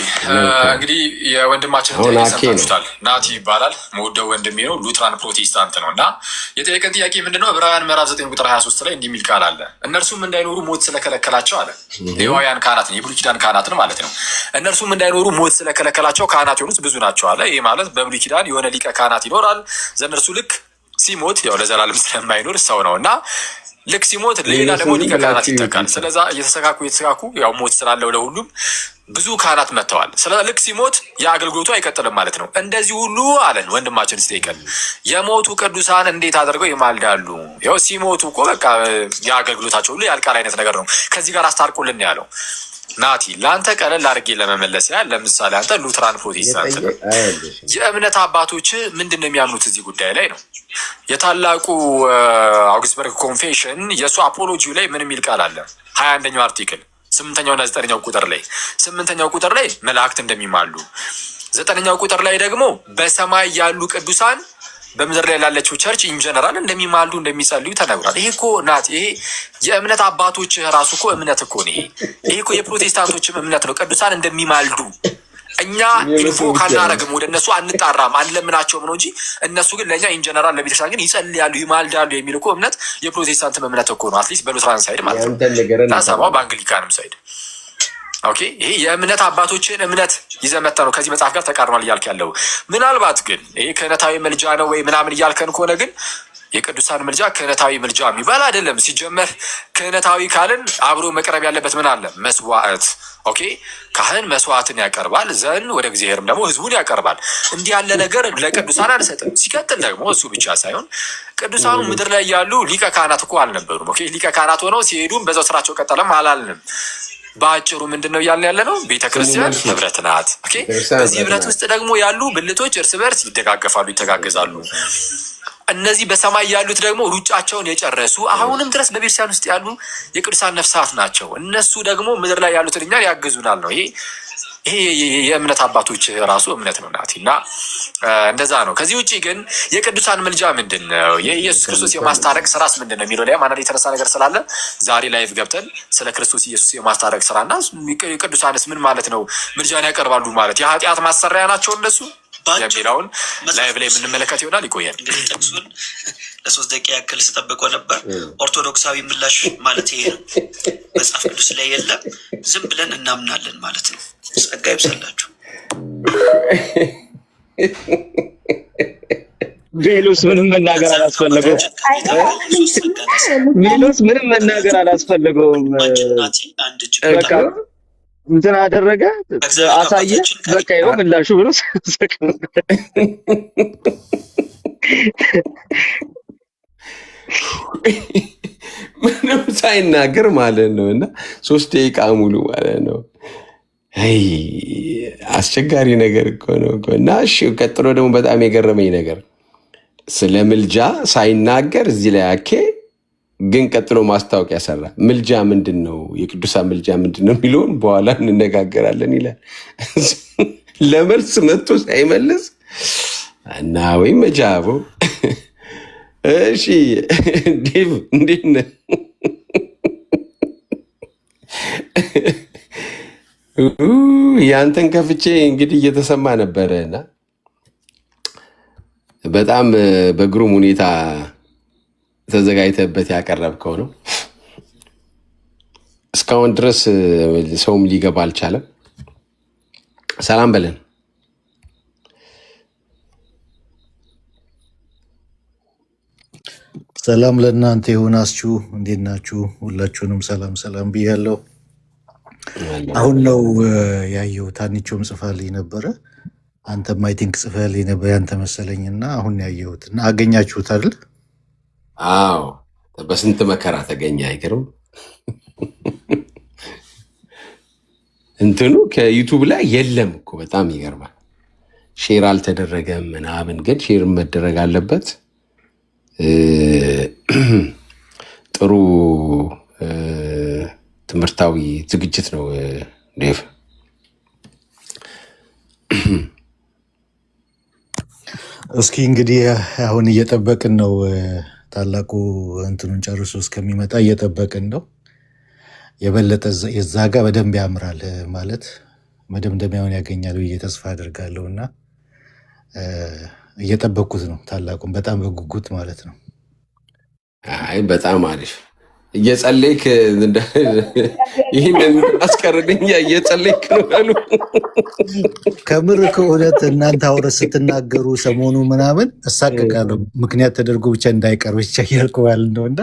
እንግዲህ የወንድማችን ጥያቄ ሰምታችሁታል። ናቲ ይባላል። መወደው ወንድሜ ነው። ሉትራን ፕሮቴስታንት ነው እና የጠየቀን ጥያቄ ምንድነው? ዕብራውያን ምዕራፍ 9 ቁጥር 23 ላይ እንዲህ የሚል ቃል አለ። እነርሱም እንዳይኖሩ ሞት ስለከለከላቸው አለ። ሌዋውያን ካህናትን የብሉይ ኪዳን ካህናትን ማለት ነው። እነርሱም እንዳይኖሩ ሞት ስለከለከላቸው ካህናት የሆኑት ብዙ ናቸው አለ። ይህ ማለት በብሉይ ኪዳን የሆነ ሊቀ ካህናት ይኖራል። ዘእነርሱ ልክ ሲሞት ያው ለዘላለም ስለማይኖር ሰው ነው እና ልክ ሲሞት ሌላ ደግሞ ሊቀ ካህናት ይተካል። ስለዛ እየተሰካኩ ያው ሞት ስላለው ለሁሉም ብዙ ካህናት መጥተዋል። ስለ ልክ ሲሞት የአገልግሎቱ አይቀጥልም ማለት ነው። እንደዚህ ሁሉ አለን ወንድማችን ሲጠይቀን የሞቱ ቅዱሳን እንዴት አድርገው ይማልዳሉ? ያው ሲሞቱ እኮ በቃ የአገልግሎታቸው ሁሉ ያልቃል አይነት ነገር ነው። ከዚህ ጋር አስታርቁልን ያለው ናቲ። ለአንተ ቀለል አድርጌ ለመመለስ ያህል ለምሳሌ አንተ ሉትራን ፕሮቴስታንት ነው። የእምነት አባቶች ምንድን ነው የሚያምኑት እዚህ ጉዳይ ላይ ነው? የታላቁ አውግስበርግ ኮንፌሽን የእሱ አፖሎጂው ላይ ምን የሚል ቃል አለ? 21ኛው አርቲክል 8ኛውና 9ኛው ቁጥር ላይ 8ኛው ቁጥር ላይ መላእክት እንደሚማሉ 9ኛው ቁጥር ላይ ደግሞ በሰማይ ያሉ ቅዱሳን በምድር ላይ ላለችው ቸርች ኢንጀነራል እንደሚማልዱ እንደሚጸልዩ ተነግሯል። ይሄ እኮ ናት። ይሄ የእምነት አባቶች ራሱ እኮ እምነት እኮ ነው። ይሄ እኮ የፕሮቴስታንቶችም እምነት ነው፣ ቅዱሳን እንደሚማልዱ። እኛ ኢንፎ ካናረግም ወደ እነሱ አንጣራም አንለምናቸውም ነው እንጂ እነሱ ግን ለእኛ ኢንጀነራል ለቤተክርስቲያን ግን ይጸልያሉ ይማልዳሉ የሚል እኮ እምነት የፕሮቴስታንትም እምነት እኮ ነው። አትሊስት በሉትራን ሳይድ ማለት ነው፣ ታሰባው በአንግሊካንም ሳይድ። ኦኬ ይሄ የእምነት አባቶችን እምነት ይዘመታ ነው ከዚህ መጽሐፍ ጋር ተቃርኗል እያልክ ያለው። ምናልባት ግን ይሄ ክህነታዊ ምልጃ ነው ወይ ምናምን እያልከን ከሆነ ግን የቅዱሳን ምልጃ ክህነታዊ ምልጃ የሚባል አይደለም። ሲጀመር ክህነታዊ ካልን አብሮ መቅረብ ያለበት ምን አለ? መስዋዕት። ኦኬ ካህን መስዋዕትን ያቀርባል፣ ዘን ወደ እግዚአብሔርም ደግሞ ህዝቡን ያቀርባል። እንዲህ ያለ ነገር ለቅዱሳን አንሰጥም። ሲቀጥል ደግሞ እሱ ብቻ ሳይሆን ቅዱሳኑ ምድር ላይ ያሉ ሊቀ ካህናት እኮ አልነበሩም። ኦኬ ሊቀ ካህናት ሆነው ሲሄዱም በዛው ስራቸው ቀጠለም አላልንም። በአጭሩ ምንድን ነው እያልን ያለ ነው? ቤተክርስቲያን ህብረት ናት። ኦኬ በዚህ ህብረት ውስጥ ደግሞ ያሉ ብልቶች እርስ በርስ ይደጋገፋሉ፣ ይተጋገዛሉ። እነዚህ በሰማይ ያሉት ደግሞ ሩጫቸውን የጨረሱ አሁንም ድረስ በቤተክርስቲያን ውስጥ ያሉ የቅዱሳን ነፍሳት ናቸው። እነሱ ደግሞ ምድር ላይ ያሉትን እኛን ያግዙናል ነው። ይሄ የእምነት አባቶች ራሱ እምነት ነው ናቲ። እና እንደዛ ነው። ከዚህ ውጭ ግን የቅዱሳን ምልጃ ምንድን ነው? የኢየሱስ ክርስቶስ የማስታረቅ ስራስ ምንድን ነው የሚለው ላይ አንዳንድ የተነሳ ነገር ስላለ ዛሬ ላይቭ ገብተን ስለ ክርስቶስ ኢየሱስ የማስታረቅ ስራና ቅዱሳንስ ምን ማለት ነው፣ ምልጃን ያቀርባሉ ማለት የኃጢአት ማሰሪያ ናቸው እነሱ የሚለውን ላይቭ ላይ የምንመለከት ይሆናል። ይቆያል። እንግዲህ ጥቅሱን ለ3 ደቂቃ ያክል ስጠብቀው ነበር። ኦርቶዶክሳዊ ምላሽ ማለት ይሄ ነው። መጽሐፍ ቅዱስ ላይ የለም፣ ዝም ብለን እናምናለን ማለት ነው። ጸጋ ይብዛላችሁ። ሜሎስ ምንም መናገር አላስፈለገውም። ሜሎስ ምንም መናገር አላስፈለገውም። በቃ እንትን አደረገ፣ አሳየ፣ በቃ ይኸው ምላሹ ብሎ ምንም ሳይናገር ማለት ነው። እና 3 ደቂቃ ሙሉ ማለት ነው። አይ አስቸጋሪ ነገር እኮ ነው። እና እሺ ቀጥሎ ደግሞ በጣም የገረመኝ ነገር ስለ ምልጃ ሳይናገር እዚህ ላይ አኬ ግን ቀጥሎ ማስታወቂያ ሰራ። ምልጃ ምንድን ነው? የቅዱሳን ምልጃ ምንድን ነው የሚለውን በኋላ እንነጋገራለን ይላል። ለመልስ መጥቶ ሳይመልስ እና ወይ መጃቦ። እሺ ዴቭ እንዴት ነህ? ያንተን ከፍቼ እንግዲህ እየተሰማ ነበረ እና በጣም በግሩም ሁኔታ ተዘጋጅተበት ያቀረብከው ነው። እስካሁን ድረስ ሰውም ሊገባ አልቻለም። ሰላም በለን። ሰላም ለእናንተ ይሆናችሁ። እንዴት ናችሁ? ሁላችሁንም ሰላም ሰላም ብያለሁ። አሁን ነው ያየሁት። ታንቾም ጽፋልኝ ነበረ፣ አንተም አይ ቲንክ ጽፈህልኝ ነበር ያንተ መሰለኝ እና አሁን ያየሁት እና አገኛችሁት አይደል? አዎ በስንት መከራ ተገኘ። አይገርም? እንትኑ ከዩቱብ ላይ የለም እኮ በጣም ይገርማል። ሼር አልተደረገም ምናምን፣ ግን ሼር መደረግ አለበት። ጥሩ ትምህርታዊ ዝግጅት ነው ዴቭ። እስኪ እንግዲህ አሁን እየጠበቅን ነው፣ ታላቁ እንትኑን ጨርሶ እስከሚመጣ እየጠበቅን ነው። የበለጠ የዛ ጋር በደንብ ያምራል ማለት መደምደሚያውን ያገኛል ብዬ ተስፋ አድርጋለሁ እና እየጠበቅኩት ነው ታላቁን በጣም በጉጉት ማለት ነው። አይ በጣም አሪፍ እየጸለይክ ይህንን አስቀርልኛ እየጸለይክ ነው አሉ። ከምር ከእውነት እናንተ አውረ ስትናገሩ ሰሞኑ ምናምን እሳቀቃለሁ። ምክንያት ተደርጎ ብቻ እንዳይቀር ብቻ እያልከዋል ነው እና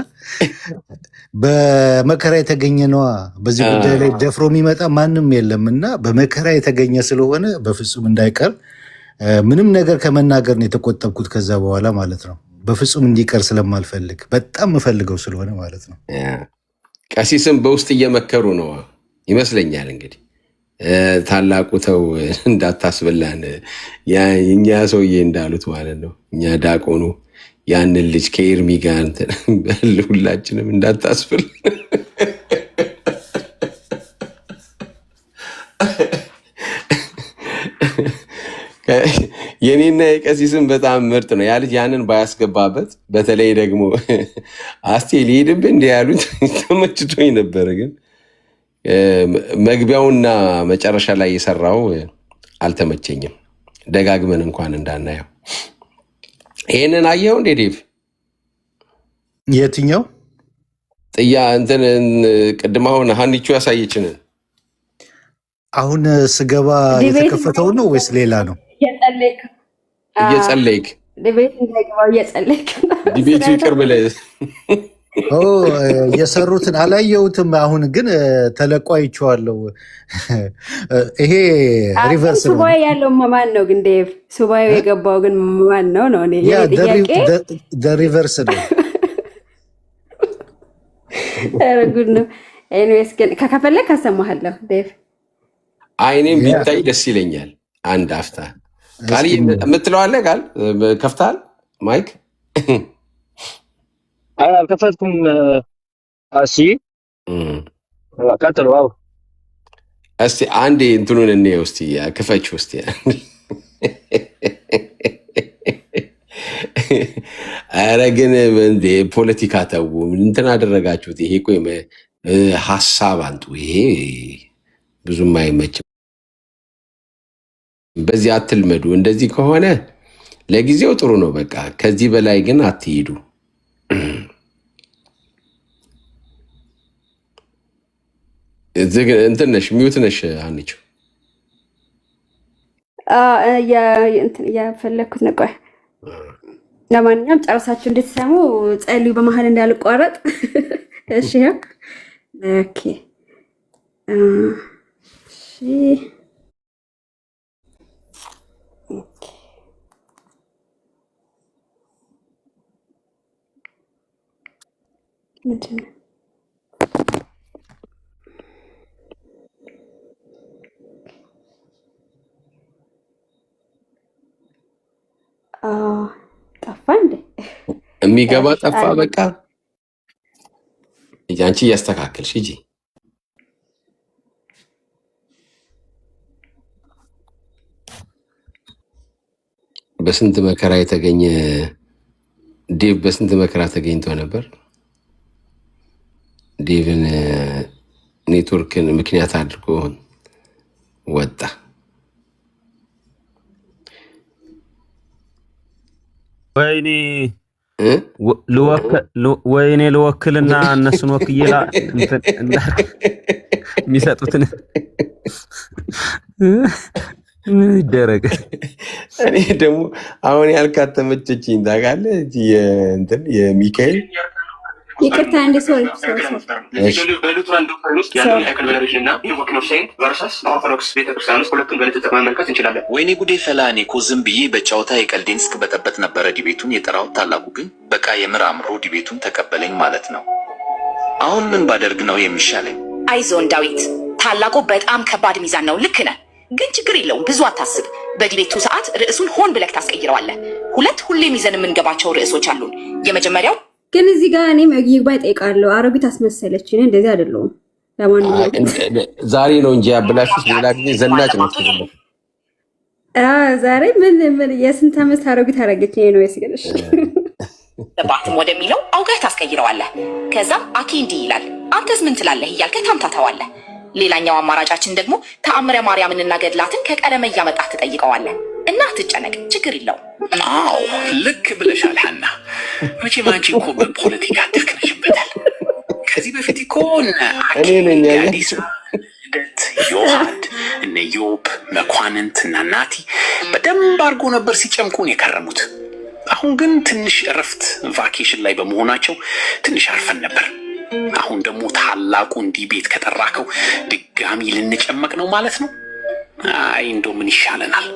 በመከራ የተገኘ ነዋ። በዚህ ጉዳይ ላይ ደፍሮ የሚመጣ ማንም የለም እና በመከራ የተገኘ ስለሆነ በፍጹም እንዳይቀር ምንም ነገር ከመናገር ነው የተቆጠብኩት ከዛ በኋላ ማለት ነው። በፍጹም እንዲቀር ስለማልፈልግ በጣም የምፈልገው ስለሆነ ማለት ነው። ቀሲስም በውስጥ እየመከሩ ነው ይመስለኛል። እንግዲህ ታላቁ ተው እንዳታስበላን እኛ ሰውዬ እንዳሉት ማለት ነው። እኛ ዳቆኑ ያንን ልጅ ከኤርሚ ጋር ሁላችንም እንዳታስብል የኔና የቀሲስም በጣም ምርጥ ነው። ያ ልጅ ያንን ባያስገባበት፣ በተለይ ደግሞ አስቴ ሊሄድብህ እንዲህ ያሉት ተመችቶኝ ነበረ። ግን መግቢያውና መጨረሻ ላይ የሰራው አልተመቸኝም። ደጋግመን እንኳን እንዳናየው። ይህንን አየው እንዴ ዴቭ? የትኛው ጥያ እንትን ቅድም አሁን ሀኒቹ ያሳየችንን አሁን ስገባ የተከፈተው ነው ወይስ ሌላ ነው? እየጸለይክ ዲቤቱ ይቅር ብለህ የሰሩትን አላየሁትም። አሁን ግን ተለቆ አይቼዋለሁ። ይሄ ሪቨርስ ነው። ሱባኤ ያለው ማን ነው ግን ዴቭ? ሱባኤው የገባው ግን ማን ነው ነው? ሪቨርስ ነው። ጉድ ነው። ኤኒዌይስ ግን ከፈለክ አሰማሃለሁ ዴቭ። አይኔም ቢታይ ደስ ይለኛል። አንድ አፍታ ቃል የምትለዋለህ ቃል ከፍታል ማይክ አልከፈትኩም። እሺ ቀጥሉ። አዎ እስቲ አንዴ እንትኑን እንየው። እስቲ ክፈችው እስቲ። ኧረ ግን እንዴ ፖለቲካ ተው፣ እንትን አደረጋችሁት። ይሄ እኮ ሀሳብ አንጡ። ይሄ ብዙም አይመችም። በዚህ አትልመዱ። እንደዚህ ከሆነ ለጊዜው ጥሩ ነው በቃ። ከዚህ በላይ ግን አትሂዱ። እንትን ነሽ ሚዩት ነሽ አንቺ። የፈለግኩት ነው። ቆይ ለማንኛውም ጨርሳችሁ እንድትሰሙ ጸልዩ፣ በመሀል እንዳልቋረጥ። እሺ ኦኬ። እሺ ምንድን ነው? ጠፋ እንዴ? የሚገባ ጠፋ። በቃ አንቺ እያስተካከልሽ ሂጂ። በስንት መከራ የተገኘ ዴቭ በስንት መከራ ተገኝቶ ነበር። ዴቭን ኔትወርክን ምክንያት አድርጎ ወጣ። ወይኔ ልወክልና እነሱን ወክዬላ የሚሰጡትን ምን ይደረግ። እኔ ደግሞ አሁን ያልካት ተመቸችኝ ታውቃለህ። እንትን የሚካኤል ይቅርታ እንደ ሶሪ በሉትራን ዶክትሪን ውስጥ ያለውን የአይኮን ቬኔሬሽን እና ኢንቮኬሽን ኦፍ ሴይንት ቨርሰስ ኦርቶዶክስ ቤተክርስቲያን ውስጥ ሁለቱን በንጽጽር መመልከት እንችላለን። ወይኔ ጉዴ ፈላ። እኔ እኮ ዝም ብዬ በጨዋታ የቀልዴን እስክበጠበት ነበረ ዲቤቱን የጠራሁት። ታላቁ ግን በቃ የምር አምሮ ዲቤቱን ተቀበለኝ ማለት ነው። አሁን ምን ባደርግ ነው የሚሻለኝ? አይዞን ዳዊት፣ ታላቁ በጣም ከባድ ሚዛን ነው። ልክ ነህ፣ ግን ችግር የለውም። ብዙ አታስብ። በዲቤቱ ሰዓት ርዕሱን ሆን ብለህ ታስቀይረዋለህ። ሁለት ሁሌም ይዘን የምንገባቸው ርዕሶች አሉን። የመጀመሪያው ግን እዚህ ጋር እኔም ይግባ እጠይቃለሁ። አሮጊት አስመሰለች። እኔ እንደዚህ አይደለሁም። ለማንኛውም ዛሬ ነው እንጂ ያበላሹት፣ ሌላ ጊዜ ዘናጭ ነው። ዛሬ ምን የስንት ዓመት አሮጊት አረገች ነው ያስገለሽ ባትም ወደሚለው አውጋህ ታስቀይረዋለህ። ከዛም አኪ እንዲህ ይላል አንተስ ምን ትላለህ እያልከህ ታምታታዋለህ። ሌላኛው አማራጫችን ደግሞ ተአምረ ማርያምንና ገድላትን ከቀለመ እያመጣህ ትጠይቀዋለህ እና አትጨነቅ፣ ችግር የለውም። አዎ ልክ ብለሻል ሐና። መቼም አንቺ እኮ በፖለቲካ ተክነሽበታል። ከዚህ በፊት እኮ እነ አዲስ ልደት፣ ዮሐድ፣ እነ ዮብ፣ መኳንንት እና ናቲ በደንብ አድርጎ ነበር ሲጨምቁን የከረሙት። አሁን ግን ትንሽ እረፍት ቫኬሽን ላይ በመሆናቸው ትንሽ አርፈን ነበር። አሁን ደግሞ ታላቁ እንዲህ ቤት ከጠራከው ድጋሚ ልንጨመቅ ነው ማለት ነው። አይ እንደው ምን ይሻለናል?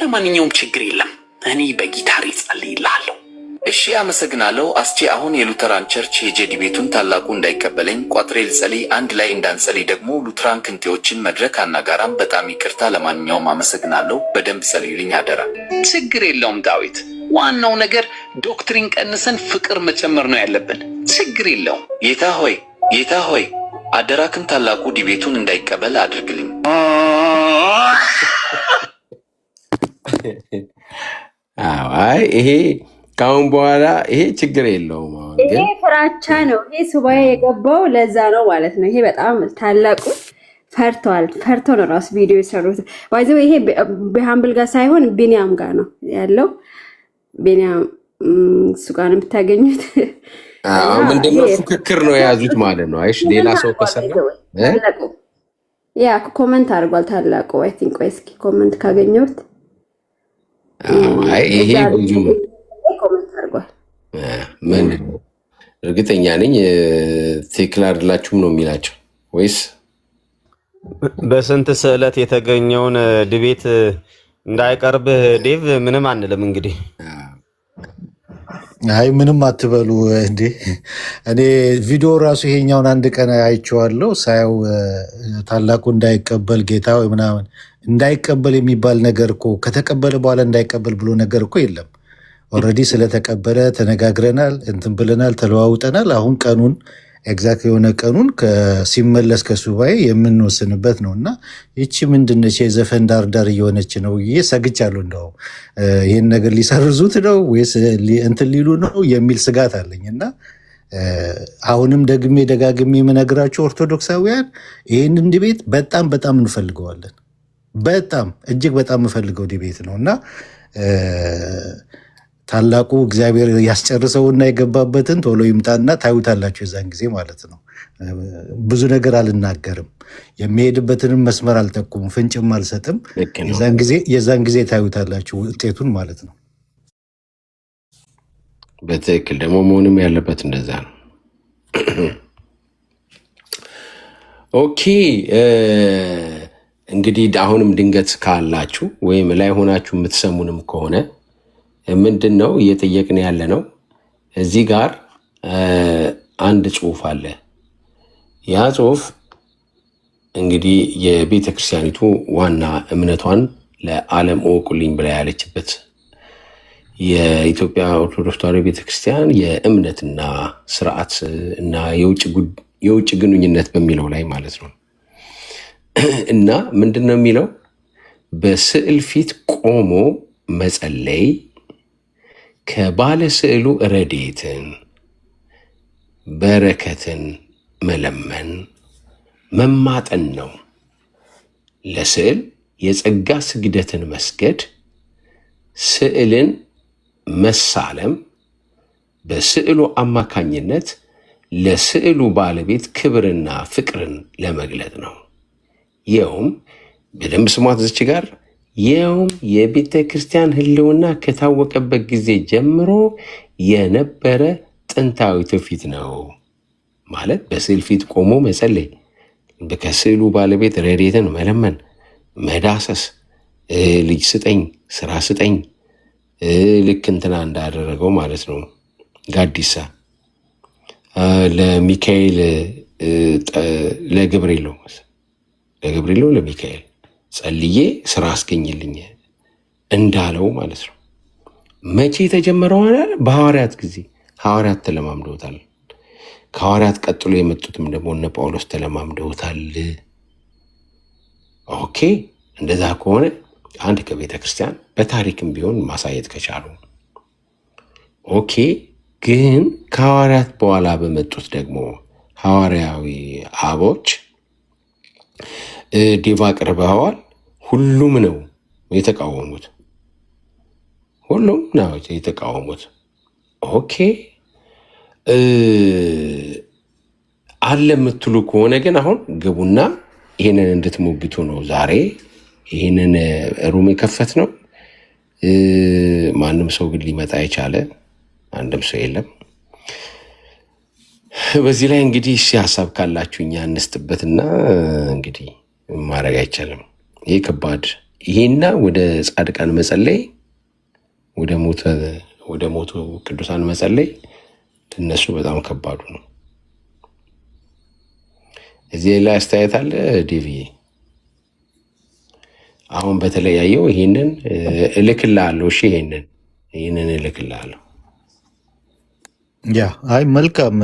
ለማንኛውም ችግር የለም፣ እኔ በጊታር ጸልይልሃለሁ። እሺ አመሰግናለሁ። አስቼ አሁን የሉተራን ቸርች የጄዲ ቤቱን ታላቁ እንዳይቀበለኝ ቋጥሬ ልጸልይ፣ አንድ ላይ እንዳንጸልይ ደግሞ ሉተራን ክንቴዎችን መድረክ አናጋራም። በጣም ይቅርታ። ለማንኛውም አመሰግናለሁ። በደንብ ጸልዩልኝ አደራ። ችግር የለውም ዳዊት፣ ዋናው ነገር ዶክትሪን ቀንሰን ፍቅር መጨመር ነው ያለብን። ችግር የለውም። ጌታ ሆይ አደራክን ታላቁ ዲቤቱን እንዳይቀበል አድርግልኝ። አይ ይሄ ካሁን በኋላ ይሄ ችግር የለውም። አሁን ይሄ ግን ፍራቻ ነው። ይሄ ሱባኤ የገባው ለዛ ነው ማለት ነው። ይሄ በጣም ታላቁ ፈርቶ ነው ራሱ ቪዲዮ የሰሩት። ባይዘው ይሄ በሃምብል ጋር ሳይሆን ቢኒያም ጋር ነው ያለው። ቢኒያም እሱ ጋር ነው የምታገኙት። ምንድነው ፉክክር ነው የያዙት ማለት ነው። አይሽ ሌላ ሰው ከሰራ ያ ኮመንት አድርጓል ታላቁ። አይ ቲንክ እስኪ ኮመንት ካገኘሁት ይሄ ብዙ ኮመንት አድርጓል። ምን እርግጠኛ ነኝ ትክክል አይደላችሁም ነው የሚላቸው ወይስ በስንት ስዕለት የተገኘውን ድቤት እንዳይቀርብህ ዴቭ ምንም አንልም። እንግዲህ አይ ምንም አትበሉ እንዴ። እኔ ቪዲዮ ራሱ ይሄኛውን አንድ ቀን አይቼዋለሁ። ሳየው ታላቁ እንዳይቀበል ጌታ ወይ ምናምን እንዳይቀበል የሚባል ነገር እኮ ከተቀበለ በኋላ እንዳይቀበል ብሎ ነገር እኮ የለም። ኦልሬዲ ስለተቀበለ ተነጋግረናል፣ እንትን ብለናል፣ ተለዋውጠናል። አሁን ቀኑን ኤግዛክት የሆነ ቀኑን ሲመለስ ከሱባኤ የምንወስንበት ነው እና ይቺ ምንድነች የዘፈን ዳርዳር እየሆነች ነው ብዬ ሰግቻለሁ። እንደው ይህን ነገር ሊሰርዙት ነው ወይስ እንትን ሊሉ ነው የሚል ስጋት አለኝ እና አሁንም ደግሜ ደጋግሜ የምነግራቸው ኦርቶዶክሳውያን ይህንን ዲቤት በጣም በጣም እንፈልገዋለን። በጣም እጅግ በጣም የምፈልገው ዲቤት ነው እና ታላቁ እግዚአብሔር ያስጨርሰውና የገባበትን ቶሎ ይምጣና ታዩታላችሁ። የዛን ጊዜ ማለት ነው። ብዙ ነገር አልናገርም፣ የሚሄድበትንም መስመር አልጠቁም፣ ፍንጭም አልሰጥም። የዛን ጊዜ ታዩታላችሁ ውጤቱን ማለት ነው። በትክክል ደግሞ መሆንም ያለበት እንደዛ ነው። ኦኬ እንግዲህ አሁንም ድንገት ካላችሁ ወይም ላይ ሆናችሁ የምትሰሙንም ከሆነ ምንድን ነው እየጠየቅን ያለ ነው። እዚህ ጋር አንድ ጽሁፍ አለ። ያ ጽሁፍ እንግዲህ የቤተ ክርስቲያኒቱ ዋና እምነቷን ለዓለም እወቁልኝ ብላ ያለችበት የኢትዮጵያ ኦርቶዶክስ ተዋሕዶ ቤተክርስቲያን የእምነትና ስርዓት እና የውጭ ግንኙነት በሚለው ላይ ማለት ነው። እና ምንድን ነው የሚለው? በስዕል ፊት ቆሞ መጸለይ ከባለ ስዕሉ ረድኤትን በረከትን መለመን መማጠን ነው። ለስዕል የጸጋ ስግደትን መስገድ፣ ስዕልን መሳለም በስዕሉ አማካኝነት ለስዕሉ ባለቤት ክብርና ፍቅርን ለመግለጥ ነው። ይኸውም በደንብ ስሟት ዝች ጋር ይኸውም የቤተ ክርስቲያን ሕልውና ከታወቀበት ጊዜ ጀምሮ የነበረ ጥንታዊ ትውፊት ነው። ማለት በስዕል ፊት ቆሞ መጸለይ፣ ከስዕሉ ባለቤት ረድኤትን መለመን፣ መዳሰስ፣ ልጅ ስጠኝ፣ ስራ ስጠኝ፣ ልክ እንትና እንዳደረገው ማለት ነው። ጋዲሳ ለሚካኤል ለገብርኤል ለሚካኤል ጸልዬ ስራ አስገኝልኝ እንዳለው ማለት ነው። መቼ የተጀመረው? በሐዋርያት ጊዜ ሐዋርያት ተለማምደውታል። ከሐዋርያት ቀጥሎ የመጡትም ደግሞ እነ ጳውሎስ ተለማምደውታል። ኦኬ፣ እንደዛ ከሆነ አንድ ከቤተ ክርስቲያን በታሪክም ቢሆን ማሳየት ከቻሉ ኦኬ። ግን ከሐዋርያት በኋላ በመጡት ደግሞ ሐዋርያዊ አቦች ዴቫ አቅርበዋል። ሁሉም ነው የተቃወሙት። ሁሉም ነው የተቃወሙት። ኦኬ አለ የምትሉ ከሆነ ግን አሁን ግቡና ይህንን እንድትሞግቱ ነው ዛሬ ይህንን ሩም የከፈት ነው። ማንም ሰው ግን ሊመጣ የቻለ አንድም ሰው የለም። በዚህ ላይ እንግዲህ ሀሳብ ካላችሁ እኛ እንስጥበትና እንግዲህ ማድረግ አይቻልም። ይህ ከባድ ይሄና ወደ ጻድቃን መጸለይ ወደ ሞቱ ቅዱሳን መጸለይ እነሱ በጣም ከባዱ ነው። እዚህ ላይ አስተያየት አለ ዴቪዬ። አሁን በተለያየው ይህንን እልክልሃለሁ። እሺ ይህንን እልክልሃለሁ። ያ አይ መልካም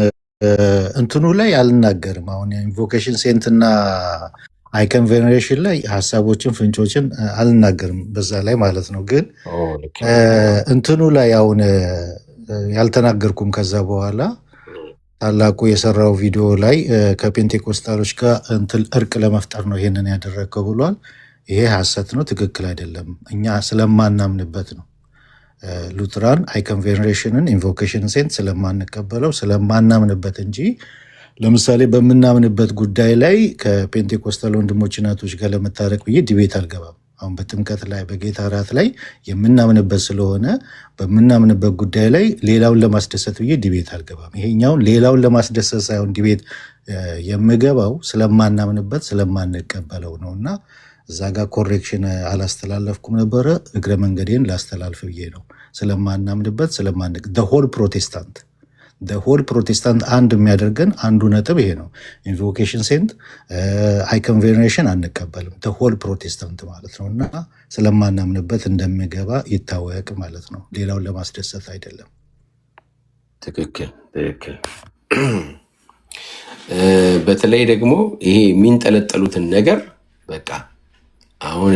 እንትኑ ላይ አልናገርም። አሁን ኢንቮኬሽን ሴንትና አይከን ቬኔሬሽን ላይ ሀሳቦችን ፍንጮችን አልናገርም በዛ ላይ ማለት ነው። ግን እንትኑ ላይ አሁን ያልተናገርኩም ከዛ በኋላ ታላቁ የሰራው ቪዲዮ ላይ ከፔንቴኮስታሎች ጋር እንትን እርቅ ለመፍጠር ነው ይሄንን ያደረገው ብሏል። ይሄ ሐሰት ነው፣ ትክክል አይደለም። እኛ ስለማናምንበት ነው። ሉትራን አይከን ቬኔሬሽንን ኢንቮኬሽን ሴንት ስለማንቀበለው ስለማናምንበት እንጂ ለምሳሌ በምናምንበት ጉዳይ ላይ ከፔንቴኮስታል ወንድሞች እናቶች ጋር ለመታረቅ ብዬ ዲቤት አልገባም። አሁን በጥምቀት ላይ በጌታ እራት ላይ የምናምንበት ስለሆነ በምናምንበት ጉዳይ ላይ ሌላውን ለማስደሰት ብዬ ዲቤት አልገባም። ይሄኛውን ሌላውን ለማስደሰት ሳይሆን ዲቤት የምገባው ስለማናምንበት ስለማንቀበለው ነው። እና እዛ ጋር ኮሬክሽን አላስተላለፍኩም ነበረ። እግረ መንገዴን ላስተላልፍ ብዬ ነው። ስለማናምንበት ሆል ፕሮቴስታንት አንድ የሚያደርገን አንዱ ነጥብ ይሄ ነው። ኢንቮኬሽን ሴንት አይከን ቬኔሬሽን አንቀበልም። ሆል ፕሮቴስታንት ማለት ነው። እና ስለማናምንበት እንደሚገባ ይታወቅ ማለት ነው። ሌላውን ለማስደሰት አይደለም። ትክክል። በተለይ ደግሞ ይሄ የሚንጠለጠሉትን ነገር በቃ አሁን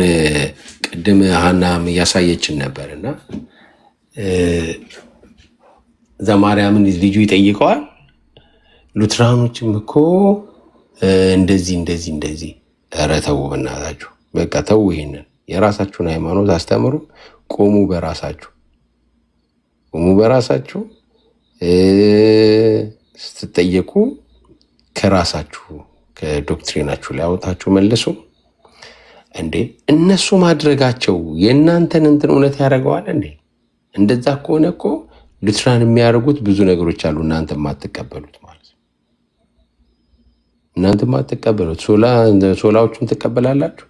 ቅድም ሀናም እያሳየችን ነበር እና ዘማርያምን ልጁ ይጠይቀዋል። ሉትራኖችም እኮ እንደዚህ ኧረ ተው በእናታችሁ በቃ ተው፣ ይሄንን የራሳችሁን ሃይማኖት አስተምሩ፣ ቆሙ በራሳችሁ ስትጠየቁ ከራሳችሁ ከዶክትሪናችሁ ላይ አውጣችሁ መልሱ። እንዴ እነሱ ማድረጋቸው የእናንተን እንትን እውነት ያደርገዋል እንዴ? እንደዛ ከሆነ እኮ ሉትራን የሚያደርጉት ብዙ ነገሮች አሉ እናንተ የማትቀበሉት ማለት ነው። እናንተ የማትቀበሉት ሶላዎቹን ትቀበላላችሁ።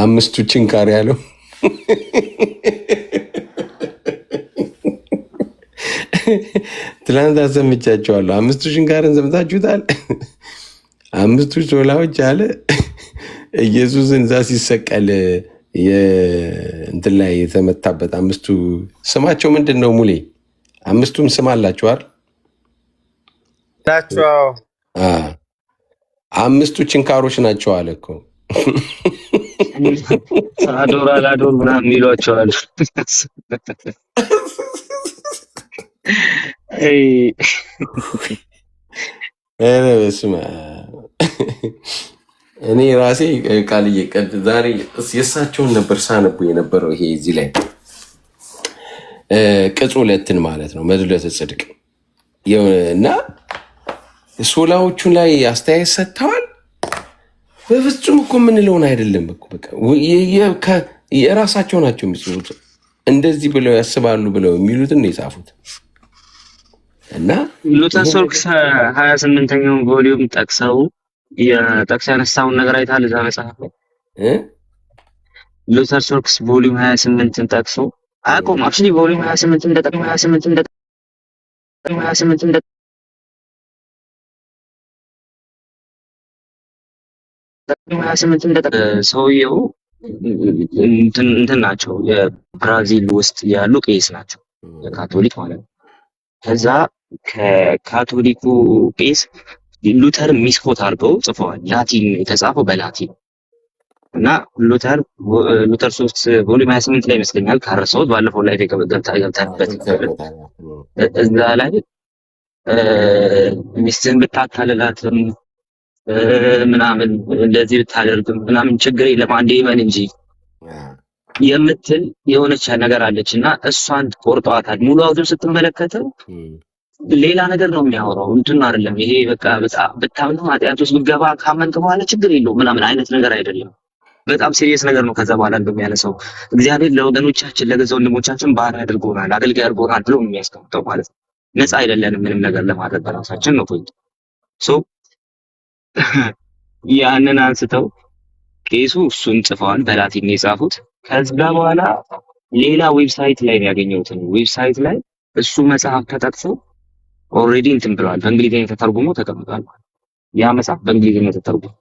አምስቱ ችንካር ያለው ትላንት አሰምቻቸዋለሁ። አምስቱ ችንካርን ሰምታችሁታል? አምስቱ ሶላዎች አለ ኢየሱስን እዛ ሲሰቀል እንትን ላይ የተመታበት አምስቱ ስማቸው ምንድን ነው? ሙሌ አምስቱም ስም አላቸው አይደል? አምስቱ ችንካሮች ናቸው አለ እኮ። አዶር አላዶር ምናምን የሚሏቸዋል። በስመ አብ። እኔ ራሴ ቃልዬ ዛሬ የእሳቸውን ነበር ሳነቡ የነበረው። ይሄ እዚህ ላይ ቅጽ 2 ማለት ነው መድሎተ ጽድቅ እና ሶላዎቹን ላይ አስተያየት ሰጥተዋል። በፍጹም እኮ የምንለውን አይደለም እኮ በቃ የራሳቸው ናቸው የሚጽፉት። እንደዚህ ብለው ያስባሉ ብለው የሚሉትን ነው የጻፉት። እና ሉተር ሶርክስ 28ኛውን ቮሊዩም ጠቅሰው የጠቅስ ያነሳውን ነገር አይታል እዛ መጽሐፍ ላይ ሉተር ሶርክስ ቮሊዩም 28ን ጠቅሶ አቆም አክቹሊ ቮሊዩም 28ን እንደጠቅሞ 28 ሰውየው እንትን ናቸው፣ የብራዚል ውስጥ ያሉ ቄስ ናቸው፣ የካቶሊክ ማለት ነው። ከዛ ከካቶሊኩ ቄስ ሉተር ሚስኮት አድርገው ጽፈዋል። ላቲን የተጻፈው በላቲን እና ሉተር 3 ቮሊዩም 28 ላይ ይመስለኛል ካረሰውት ባለፈው ላይ ገብተንበት እዛ ላይ ሚስትን ብታታልላትም ምናምን እንደዚህ ብታደርግም ምናምን ችግር የለም አንዴ ይመን እንጂ የምትል የሆነች ነገር አለች እና እሷን ቆርጠዋታል። ሙሉ አውዱን ስትመለከተው ሌላ ነገር ነው የሚያወራው። እንትን አይደለም ይሄ በቃ ብታምነው ኃጢአት ውስጥ ብትገባ ካመንክ በኋላ ችግር የለው ምናምን አይነት ነገር አይደለም። በጣም ሲሪየስ ነገር ነው። ከዛ በኋላ እንደሚያነሳው እግዚአብሔር ለወገኖቻችን ለገዛ ወንድሞቻችን ባሪያ አድርጎናል፣ አገልጋይ አድርጎናል ብሎ የሚያስቀምጠው ማለት ነው። ነፃ አይደለንም ምንም ነገር ለማድረግ በራሳችን ነው ፖይንት። ሶ ያንን አንስተው ቄሱ እሱን ጽፈዋል፣ በላቲን የጻፉት። ከዛ በኋላ ሌላ ዌብሳይት ላይ ያገኘሁት ዌብሳይት ላይ እሱ መጽሐፍ ተጠቅሰው ኦልሬዲ እንትን ብለዋል። በእንግሊዝኛ ተተርጉሞ ተቀምጧል። ያ መጽሐፍ በእንግሊዝኛ ተተርጉሞ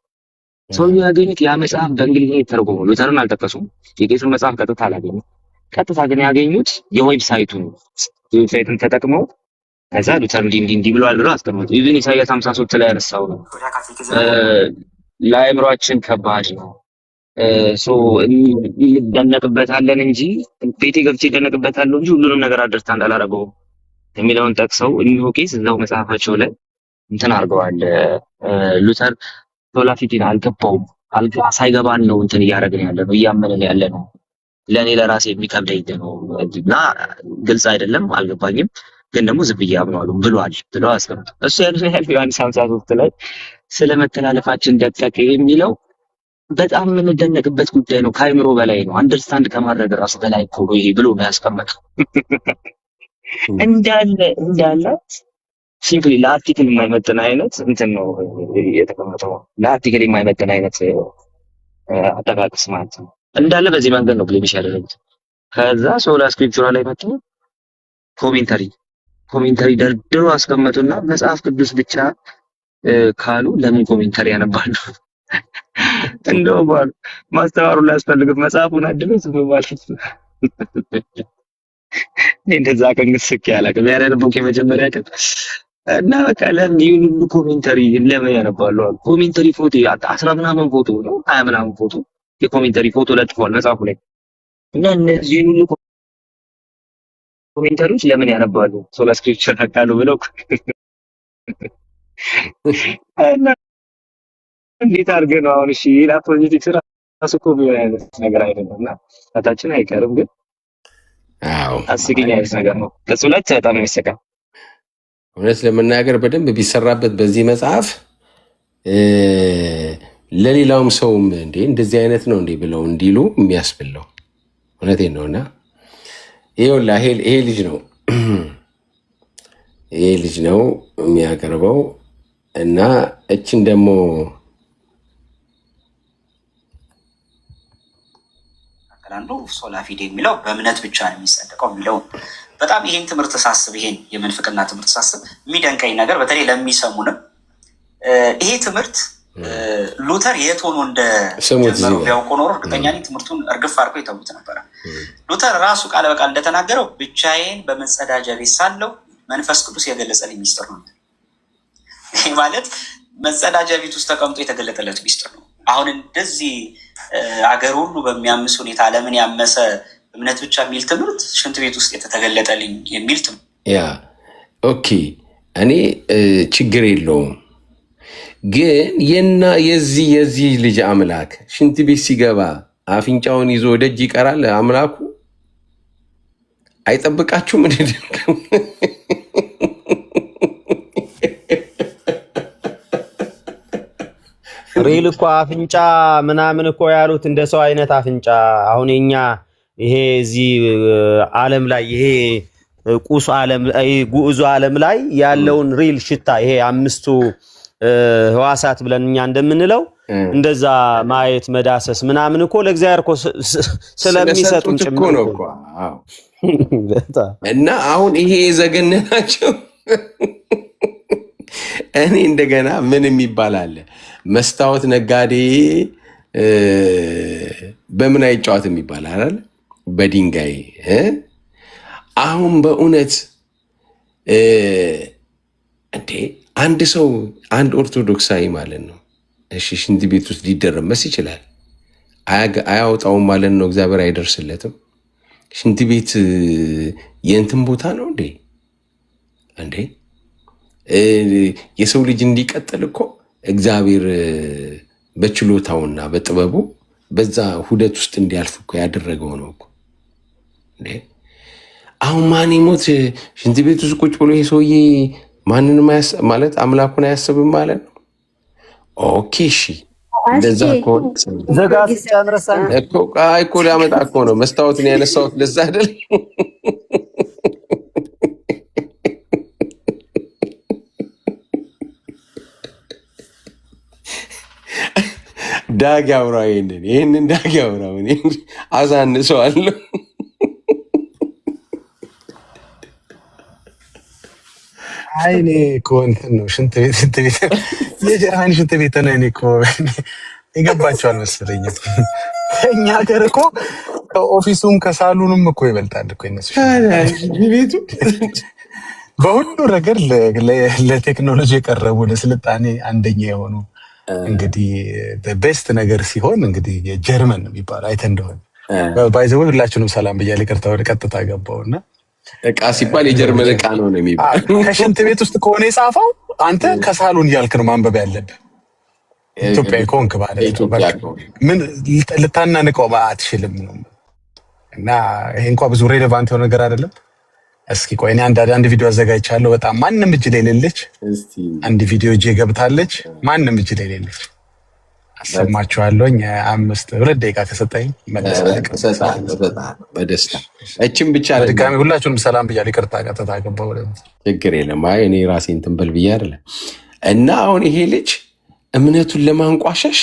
ሰውዬው ያገኙት ያ መጽሐፍ በእንግሊዝኛ ተተርጉሞ ሉተርን አልጠቀሱም። የቄሱን መጽሐፍ ቀጥታ አላገኙም። ቀጥታ ግን ያገኙት የዌብሳይቱን ተጠቅመው ከዛ ሉተር እንዲህ ብለዋል ብለው አስቀምጡ። ኢቭን ኢሳይያስ 53 ላይ ያነሳው ነው ለአእምሯችን ከባድ ነው። እንደነቅበታለን እንጂ ቤቴ ገብቼ እንደነቅበታለሁ እንጂ ሁሉንም ነገር አንደርስታንድ አላደረገውም የሚለውን ጠቅሰው እኒሁ ቄስ እዛው መጽሐፋቸው ላይ እንትን አድርገዋል። ሉተር ሶላ ፊቲን አልገባውም፣ ሳይገባን ነው እንትን እያደረግን ያለ ነው፣ እያመንን ያለ ነው። ለእኔ ለራሴ የሚከብደኝ ነው እና ግልጽ አይደለም፣ አልገባኝም፣ ግን ደግሞ ዝም ብዬ አምነዋለሁ ብሏል ብለው አስቀምጡ። እሱ ያህል ዮሐንስ 53 ላይ ስለ መተላለፋችን ደቀቀ የሚለው በጣም የምንደነቅበት ጉዳይ ነው። ከአይምሮ በላይ ነው። አንደርስታንድ ከማድረግ ራሱ በላይ እኮ ነው ይሄ ብሎ ነው ያስቀመጠው። እንዳለ ሲምፕሊ ለአርቲክል የማይመጥን አይነት እንትን ነው የተቀመጠው። ለአርቲክል የማይመጥን አይነት አጠቃቀስ ማለት ነው። እንዳለ በዚህ መንገድ ነው ብሌሚሽ ያደረጉት። ከዛ ሶላ ስክሪፕቹራ ላይ መጥቶ ኮሜንተሪ ደርድሮ አስቀመጡና መጽሐፍ ቅዱስ ብቻ ካሉ ለምን ኮሜንተሪ ያነባሉ? እንደው ማስተዋሩ ላያስፈልግም መጽሐፉን አድረስ ማለት ነው። እንደዛ ከንስክ ያላቀ ያለንቦክ የመጀመሪያ ቀን እና በቃ ለምን ይሁን ሁሉ ኮሜንተሪ ለምን ያነባሉ? ኮሜንተሪ ፎቶ 10 ምናምን ፎቶ ነው 20 ምናምን ፎቶ የኮሜንተሪ ፎቶ ለጥፏል መጽሐፉ ላይ እና እነዚህ ሁሉ ኮሜንተሪዎች ለምን ያነባሉ? ሶላ ስክሪፕቸር አካሉ ብለው እና እንዴት አድርገህ ነው አሁን? እሺ ለአፖሎጂቲክስ ራሱ እኮ ቢሆን አይነት ነገር አይደለም እና ታታችን አይቀርም፣ ግን አስቂኝ አይነት ነገር ነው። ከሱለት በጣም የሚሰቃ እውነት ለመናገር በደንብ ቢሰራበት በዚህ መጽሐፍ ለሌላውም ሰውም እንዴ እንደዚህ አይነት ነው እንዴ ብለው እንዲሉ የሚያስብለው እውነቴን ነውና ይሄ ልጅ ነው የሚያቀርበው እና እችን ደግሞ አንዱ ሶላ ፊዴ የሚለው በእምነት ብቻ ነው የሚጸደቀው የሚለው በጣም ይሄን ትምህርት ሳስብ ይሄን የምንፍቅና ትምህርት ሳስብ የሚደንቀኝ ነገር በተለይ ለሚሰሙንም ይሄ ትምህርት ሉተር የት ሆኖ እንደጀመረው ቢያውቁ ኖሮ እርግጠኛ ነኝ ትምህርቱን እርግፍ አድርጎ ይተውት ነበረ። ሉተር ራሱ ቃል በቃል እንደተናገረው ብቻዬን በመጸዳጃ ቤት ሳለሁ መንፈስ ቅዱስ የገለጸልኝ ሚስጥር ነው። ይሄ ማለት መጸዳጃ ቤት ውስጥ ተቀምጦ የተገለጠለት ሚስጥር ነው። አሁን እንደዚህ አገር ሁሉ በሚያምስ ሁኔታ ለምን ያመሰ እምነት ብቻ የሚል ትምህርት ሽንት ቤት ውስጥ የተገለጠልኝ የሚል ትምህርት ኦኬ፣ እኔ ችግር የለውም ግን የዚህ ልጅ አምላክ ሽንት ቤት ሲገባ አፍንጫውን ይዞ ደጅ ይቀራል። አምላኩ አይጠብቃችሁም? ሪል እኮ አፍንጫ ምናምን እኮ ያሉት እንደ ሰው አይነት አፍንጫ አሁን የኛ ይሄ እዚህ ዓለም ላይ ይሄ ቁሱ ዓለም ጉዑዙ ዓለም ላይ ያለውን ሪል ሽታ ይሄ አምስቱ ህዋሳት ብለን እኛ እንደምንለው እንደዛ ማየት መዳሰስ ምናምን እኮ ለእግዚአብሔር እኮ ስለሚሰጡን ጭምር ነው እኮ። እና አሁን ይሄ ዘገነናቸው። እኔ እንደገና ምን የሚባል አለ መስታወት ነጋዴ በምን አይጫወት የሚባል አይደል? በድንጋይ አሁን በእውነት እንዴ አንድ ሰው አንድ ኦርቶዶክሳዊ ማለት ነው እሺ ሽንት ቤት ውስጥ ሊደረመስ ይችላል፣ አያወጣውም ማለት ነው። እግዚአብሔር አይደርስለትም። ሽንት ቤት የእንትን ቦታ ነው እንዴ? የሰው ልጅ እንዲቀጥል እኮ እግዚአብሔር በችሎታውና በጥበቡ በዛ ሁደት ውስጥ እንዲያልፍ እኮ ያደረገው ነው እኮ እንዴ። አሁን ማን ይሞት ሽንት ቤት ውስጥ ቁጭ ብሎ ይሄ ሰውዬ ማንንም ማለት አምላኩን አያስብም ማለት ነው። ኦኬ እሺ፣ እንደዛ ከሆነ ዘጋት ጫንረሳን እኮ ሊያመጣ እኮ ነው መስታወትን ያነሳሁት ለዛ አይደል? ዳግ አውራው ይህንን ዳግ አውራው አሳንሰዋለሁ። አይ እኔ እኮ እንትን ነው ሽንት ቤት የጀርመን ሽንት ቤት ነው። እኔ እኮ ይገባቸዋል መሰለኝ። እኛ ሀገር እኮ ከኦፊሱም ከሳሉንም እኮ ይበልጣል እኮ እነሱ ቤቱ በሁሉ ነገር ለቴክኖሎጂ የቀረቡ ለስልጣኔ አንደኛ የሆኑ እንግዲህ ቤስት ነገር ሲሆን እንግዲህ የጀርመን የሚባል አይተህ እንደሆነ ባይዘው ሁላችንም ሰላም ብያለሁ። ይቅርታ ወደ ቀጥታ ገባውና እቃ ሲባል የጀርመን እቃ ነው የሚባለው። ከሽንት ቤት ውስጥ ከሆነ የጻፈው አንተ ከሳሎን እያልክ ነው ማንበብ ያለብህ። ኢትዮጵያዊ ከሆንክ ማለት ነው። ምን ልታናንቀው አትችልም ነው። እና ይሄ እንኳን ብዙ ሬሌቫንት የሆነ ነገር አይደለም። እስኪ ቆይ እኔ አንድ ቪዲዮ አዘጋጅቻለሁ። በጣም ማንም እጅ ላይ ሌለች አንድ ቪዲዮ እጄ ገብታለች። ማንም እጅ ላይ ሌለች አሰማችኋለሁኝ። 2 ደቂቃ ከሰጠኝ በደስታ እቺም ብቻ ድጋሚ ሁላችሁንም ሰላም ብያለሁ። ይቅርታ ቀጥታ ገባሁ። ችግር የለም። አይ እኔ ራሴን ትንበል ብዬ አይደለም። እና አሁን ይሄ ልጅ እምነቱን ለማንቋሸሽ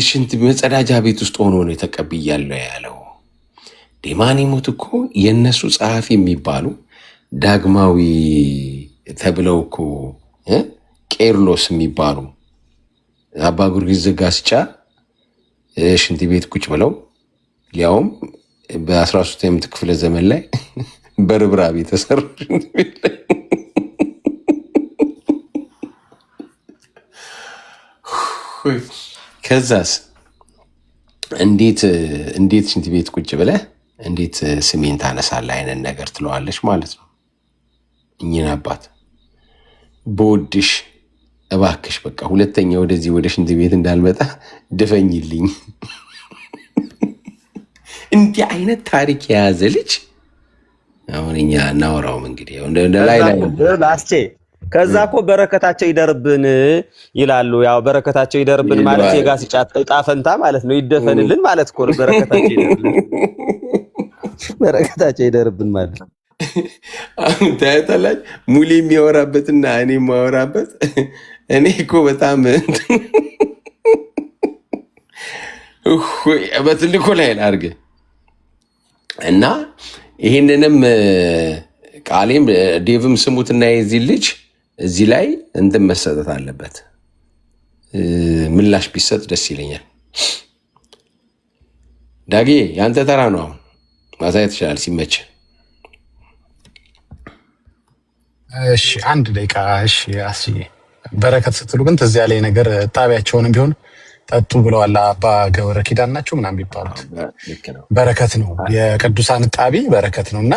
ሽንት መጸዳጃ ቤት ውስጥ ሆኖ ነው ተቀብያለሁ ያለው። ዴማን ይሞት እኮ የእነሱ ጸሐፊ የሚባሉ ዳግማዊ ተብለው እኮ ቄርሎስ የሚባሉ አባ ጊዮርጊስ ዘጋስጫ ሽንት ቤት ቁጭ ብለው ሊያውም በ13ኛው ክፍለ ዘመን ላይ በርብራብ የተሰሩ ሽንት ቤት ላይ ከዛስ እንዴት ሽንት ቤት ቁጭ ብለህ እንዴት ስሜን ታነሳለህ አይነት ነገር ትለዋለች ማለት ነው። እኚህን አባት በወድሽ እባክሽ በቃ ሁለተኛ ወደዚህ ወደ ሽንት ቤት እንዳልመጣ ድፈኝልኝ። እንዲህ አይነት ታሪክ የያዘ ልጅ አሁን እኛ እናወራውም እንግዲህ እንደ ላይ ላስቼ ከዛ እኮ በረከታቸው ይደርብን ይላሉ። ያው በረከታቸው ይደርብን ማለት የጋስጫ ዕጣ ፈንታ ማለት ነው። ይደፈንልን ማለት እኮ ነው። በረከታቸው ይደርብን ማለት አሁን ታያታላችሁ። ሙሌ የሚያወራበትና እኔ የማወራበት እኔ እኮ በጣም በትልቁ ላይ ላድርግ እና ይህንንም ቃሌም ዴቭም ስሙትና የዚህ ልጅ እዚህ ላይ እንትን መሰጠት አለበት። ምላሽ ቢሰጥ ደስ ይለኛል። ዳጌ ያንተ ተራ ነው። አሁን ማሳየት ይችላል ሲመች። እሺ 1 ደቂቃ። እሺ አስዬ በረከት ስትሉ ግን ተዚያ ላይ ነገር ጣቢያቸውንም ቢሆን ጠጡ ብለዋል። አባ ገብረ ኪዳን ናቸው ምናምን ቢባሉት በረከት ነው። የቅዱሳን ጣቢ በረከት ነውና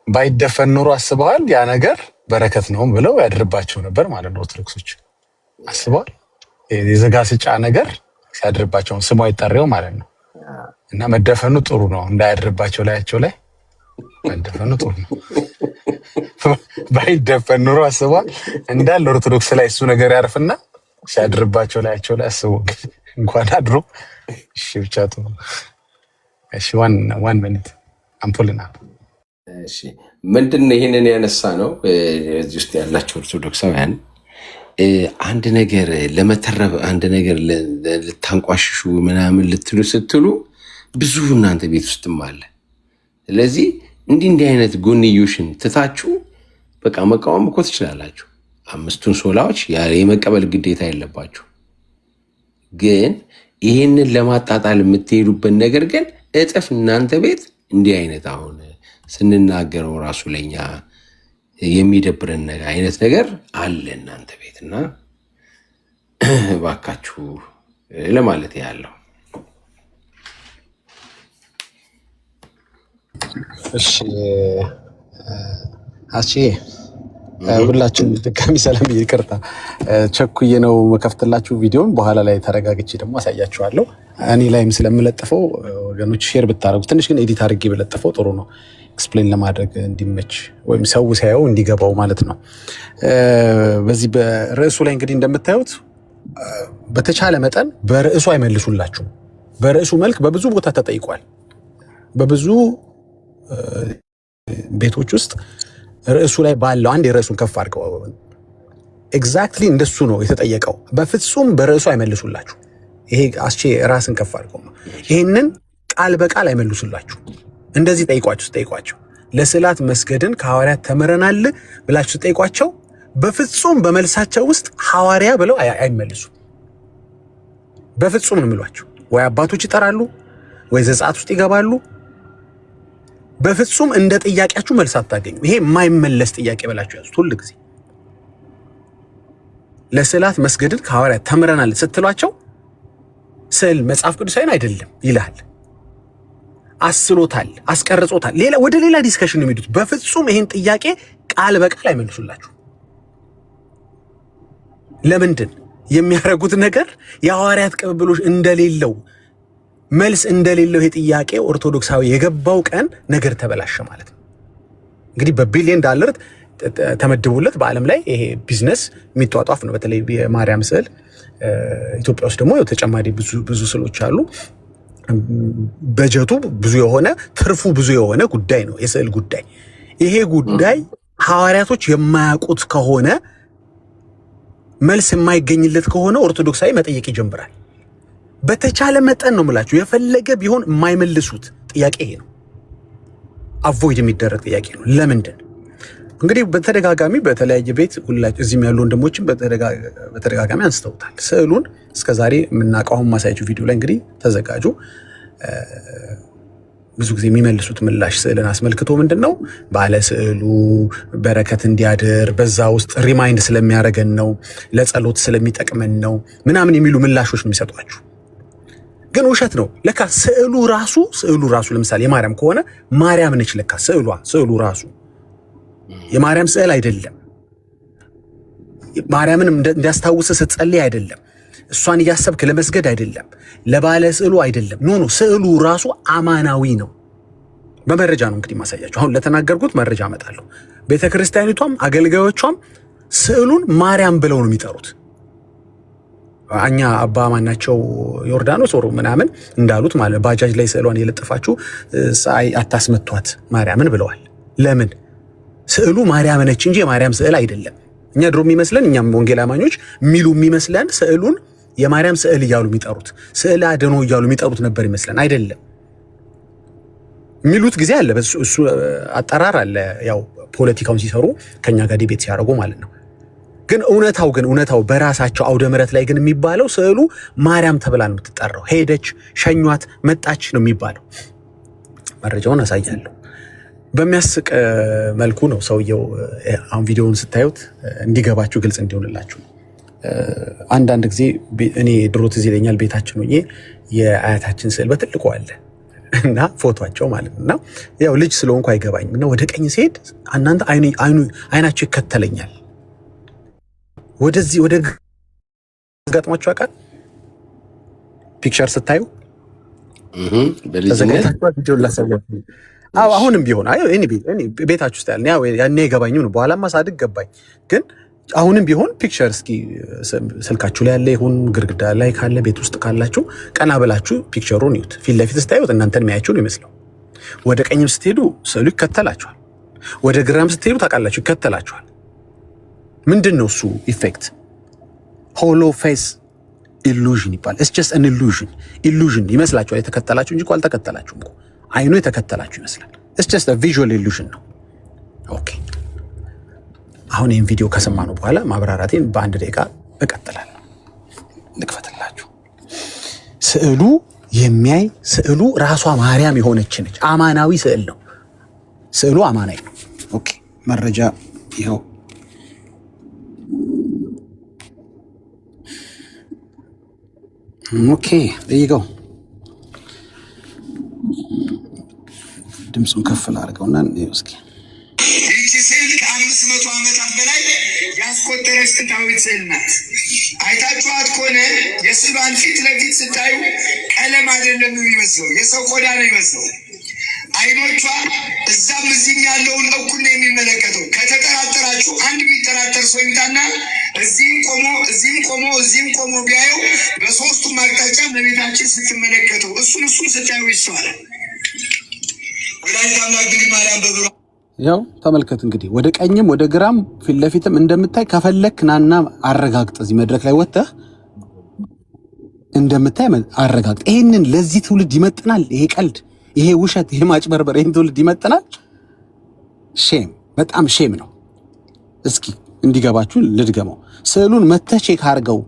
ባይደፈን ኖሮ አስበዋል ያ ነገር በረከት ነው ብለው ያድርባቸው ነበር ማለት ነው። ኦርቶዶክሶች አስበዋል የዘጋስጫ ነገር ሲያድርባቸው ስሙ አይጠሪው ማለት ነው። እና መደፈኑ ጥሩ ነው እንዳያድርባቸው ላያቸው ላይ መደፈኑ ጥሩ ነው። ባይደፈን ኖሮ አስበዋል እንዳለ ኦርቶዶክስ ላይ እሱ ነገር ያርፍና ሲያድርባቸው ላያቸው ላይ አስቡ እንኳን አድሮ። እሺ ብቻ ጥሩ። እሺ ዋን ሚኒት አምፖልና እሺ ምንድነው ይሄንን ያነሳ ነው? እዚህ ውስጥ ያላችሁ ኦርቶዶክሳውያን አንድ ነገር ለመተረብ አንድ ነገር ልታንቋሽሹ ምናምን ልትሉ ስትሉ ብዙ እናንተ ቤት ውስጥም አለ። ስለዚህ እንዲህ አይነት ጎንዮሽን ትታችሁ በቃ መቃወም እኮ ትችላላችሁ። 5ቱን ሶላዎች የመቀበል ግዴታ የለባችሁ። ግን ይሄንን ለማጣጣል የምትሄዱበት ነገር ግን እጥፍ እናንተ ቤት እንዲህ አይነት አሁን ስንናገረው ራሱ ለኛ የሚደብረን አይነት ነገር አለ እናንተ ቤት እና ባካችሁ ለማለት ያለው። እሺ አቺ ሁላችሁም ድጋሚ ሰላም ይቅርታ ቸኩዬ ነው መከፍትላችሁ ቪዲዮን በኋላ ላይ ተረጋግቼ ደግሞ አሳያችኋለሁ። እኔ ላይም ስለምለጥፈው ወገኖች ሼር ብታረጉ ትንሽ ግን ኤዲት አድርጌ ብለጥፈው ጥሩ ነው። ኤክስፕሌን ለማድረግ እንዲመች ወይም ሰው ሲያየው እንዲገባው ማለት ነው። በዚህ በርዕሱ ላይ እንግዲህ እንደምታዩት በተቻለ መጠን በርዕሱ አይመልሱላችሁም። በርዕሱ መልክ በብዙ ቦታ ተጠይቋል። በብዙ ቤቶች ውስጥ ርዕሱ ላይ ባለው አንድ የርዕሱን ከፍ አድርገው ኤግዛክትሊ እንደሱ ነው የተጠየቀው። በፍጹም በርዕሱ አይመልሱላችሁ። ይሄ አስቼ ራስን ከፍ አድርገው ነው። ይሄንን ቃል በቃል አይመልሱላችሁ። እንደዚህ ጠይቋቸው ለስዕላት መስገድን ከሐዋርያት ተምረናል ብላችሁ ጠይቋቸው። በፍጹም በመልሳቸው ውስጥ ሐዋርያ ብለው አይመልሱ። በፍጹም ነው የሚሏቸው። ወይ አባቶች ይጠራሉ ወይ ዘጸአት ውስጥ ይገባሉ። በፍጹም እንደ ጥያቄያችሁ መልስ አታገኙ። ይሄ የማይመለስ ጥያቄ ብላችሁ ያዙት ሁሉ ጊዜ። ለስዕላት መስገድን ከሐዋርያት ተምረናል ስትሏቸው ስዕል መጽሐፍ ቅዱሳዊን አይደለም ይላል። አስሎታል፣ አስቀርጾታል። ወደ ሌላ ዲስከሽን ነው የሚሄዱት። በፍጹም ይሄን ጥያቄ ቃል በቃል አይመልሱላችሁ። ለምንድን የሚያደርጉት ነገር የሐዋርያት ቅብብሎች እንደሌለው መልስ እንደሌለው ይሄ ጥያቄ ኦርቶዶክሳዊ የገባው ቀን ነገር ተበላሸ ማለት ነው። እንግዲህ በቢሊየን ዶላር ተመድቦለት በዓለም ላይ ይሄ ቢዝነስ የሚጧጧፍ ነው። በተለይ የማርያም ስዕል ኢትዮጵያ ውስጥ ደግሞ ተጨማሪ ብዙ ስዕሎች አሉ። በጀቱ ብዙ የሆነ ትርፉ ብዙ የሆነ ጉዳይ ነው የስዕል ጉዳይ። ይሄ ጉዳይ ሐዋርያቶች የማያውቁት ከሆነ መልስ የማይገኝለት ከሆነ ኦርቶዶክሳዊ መጠየቅ ይጀምራል። በተቻለ መጠን ነው የምላችሁ፣ የፈለገ ቢሆን የማይመልሱት ጥያቄ ይሄ ነው። አቮይድ የሚደረግ ጥያቄ ነው። ለምንድን እንግዲህ በተደጋጋሚ በተለያየ ቤት ሁላችሁ እዚህም ያሉ ወንድሞችን በተደጋጋሚ አንስተውታል። ስዕሉን እስከዛሬ የምናውቀው ማሳያችሁ ቪዲዮ ላይ እንግዲህ ተዘጋጁ። ብዙ ጊዜ የሚመልሱት ምላሽ ስዕልን አስመልክቶ ምንድነው ባለ ስዕሉ በረከት እንዲያድር በዛ ውስጥ ሪማይንድ ስለሚያደርገን ነው፣ ለጸሎት ስለሚጠቅመን ነው ምናምን የሚሉ ምላሾች ነው የሚሰጧችሁ። ግን ውሸት ነው። ለካ ስዕሉ ራሱ ለምሳሌ የማርያም ከሆነ ማርያም ነች። ለካ ስዕሉ ራሱ የማርያም ስዕል አይደለም። ማርያምን እንዲያስታውስ ስትጸልይ አይደለም። እሷን እያሰብክ ለመስገድ አይደለም። ለባለ ስዕሉ አይደለም። ኖ ስዕሉ ራሱ አማናዊ ነው። በመረጃ ነው እንግዲህ ማሳያችሁ። አሁን ለተናገርኩት መረጃ አመጣለሁ። ቤተክርስቲያኒቷም አገልጋዮቿም ስዕሉን ማርያም ብለው ነው የሚጠሩት። እኛ አባ ማናቸው ዮርዳኖስ ወሮ ምናምን እንዳሉት ማለት ባጃጅ ላይ ስዕሏን የለጠፋችሁ ፀሐይ አታስመቷት ማርያምን ብለዋል። ለምን? ስዕሉ ማርያም ነች እንጂ የማርያም ስዕል አይደለም። እኛ ድሮ የሚመስለን እኛም ወንጌል አማኞች የሚመስለን ስዕሉን የማርያም ስዕል እያሉ የሚጠሩት ስዕል አድኖ እያሉ የሚጠሩት ነበር ይመስለን። አይደለም የሚሉት ጊዜ አለ። እሱ አጠራር አለ። ያው ፖለቲካውን ሲሰሩ ከኛ ጋር ዲቤት ሲያደርጉ ማለት ነው። ግን እውነታው በራሳቸው አውደ ምሕረት ላይ ግን የሚባለው ስዕሉ ማርያም ተብላ ነው የምትጠራው። ሄደች፣ ሸኟት፣ መጣች ነው የሚባለው። መረጃውን አሳያለሁ። በሚያስቅ መልኩ ነው ሰውየው። አሁን ቪዲዮውን ስታዩት እንዲገባችሁ ግልጽ እንዲሆንላችሁ። አንዳንድ ጊዜ እኔ ድሮ ትዝ ይለኛል ቤታችን ሆኜ የአያታችን ስዕል በትልቁ አለ እና ፎቶቸው ማለት ነው። እና ያው ልጅ ስለሆንኩ አይገባኝም እና ወደ ቀኝ ሲሄድ እናንተ አይናቸው ይከተለኛል። ወደ ገጥሟችሁ ያውቃል? ፒክቸር ስታዩ አሁንም ቢሆን እኔ ቤታችሁ ውስጥ ያለ ያኔ አይገባኝም ነው። በኋላማ ሳድግ ገባኝ። ግን አሁንም ቢሆን ፒክቸር እስኪ ስልካችሁ ላይ ያለ ይሁን ግድግዳ ላይ ካለ ቤት ውስጥ ካላችሁ ቀና ብላችሁ ፒክቸሩን ይዩት። ፊት ለፊት ስታዩት እናንተን የሚያያችሁ ነው ይመስለው። ወደ ቀኝም ስትሄዱ ስዕሉ ይከተላችኋል። ወደ ግራም ስትሄዱ ታውቃላችሁ ይከተላችኋል። ምንድን ነው እሱ ኢፌክት? ሆሎ ፌስ ኢሉዥን ይባላል። ኢትስ ጀስት አን ኢሉዥን ይመስላችኋል የተከተላችሁ እንጂ አልተከተላችሁም እኮ። አይኑ የተከተላችሁ ይመስላል። ኢትስ ጀስት አ ቪዥዋል ኢሉዥን ነው። ኦኬ አሁን ይህን ቪዲዮ ከሰማነው በኋላ ማብራራቴን በአንድ ደቂቃ እቀጥላለሁ። ልክፈትላችሁ። ስዕሉ ራሷ ማርያም የሆነች ነች። አማናዊ ስዕል ነው። ስዕሉ አማናዊ ነው። ኦኬ መረጃ ይኸው። ኦኬ ይገው ድምፁን ከፍ ላድርገውና እስኪ ይህቺ ስዕል ከ500 ዓመታት በላይ ያስቆጠረች ጥንታዊት ስዕል ናት። አይታችኋት ከሆነ የስዕሏን ፊት ለፊት ስታዩ ቀለም አይደለም የሚመስለው፣ የሰው ቆዳ ነው የሚመስለው። አይኖቿ እዛም እዚህም ያለውን እኩል ነው የሚመለከተው። ከተጠራጠራችሁ አንድ የሚጠራጠር ሰው ይምጣና እዚህም ቆሞ ቢያየው በሶስቱም አቅጣጫ በቤታችን ስትመለከቱ እሱን ስታዩ ይስተዋላል። ወላዲተ አምላክ ድንግል ማርያም በብሯ ያው ተመልከት እንግዲህ ወደ ቀኝም ወደ ግራም ፊት ለፊትም እንደምታይ ከፈለክ ናና አረጋግጥ። እዚህ መድረክ ላይ ወጥተህ እንደምታይ አረጋግጥ። ይሄንን ለዚህ ትውልድ ይመጥናል? ይሄ ቀልድ፣ ይሄ ውሸት፣ ይሄ ማጭበርበር ይሄን ትውልድ ይመጥናል? ሼም፣ በጣም ሼም ነው። እስኪ እንዲገባችሁ ልድገመው። ስዕሉን መተህ ቼክ አድርገው።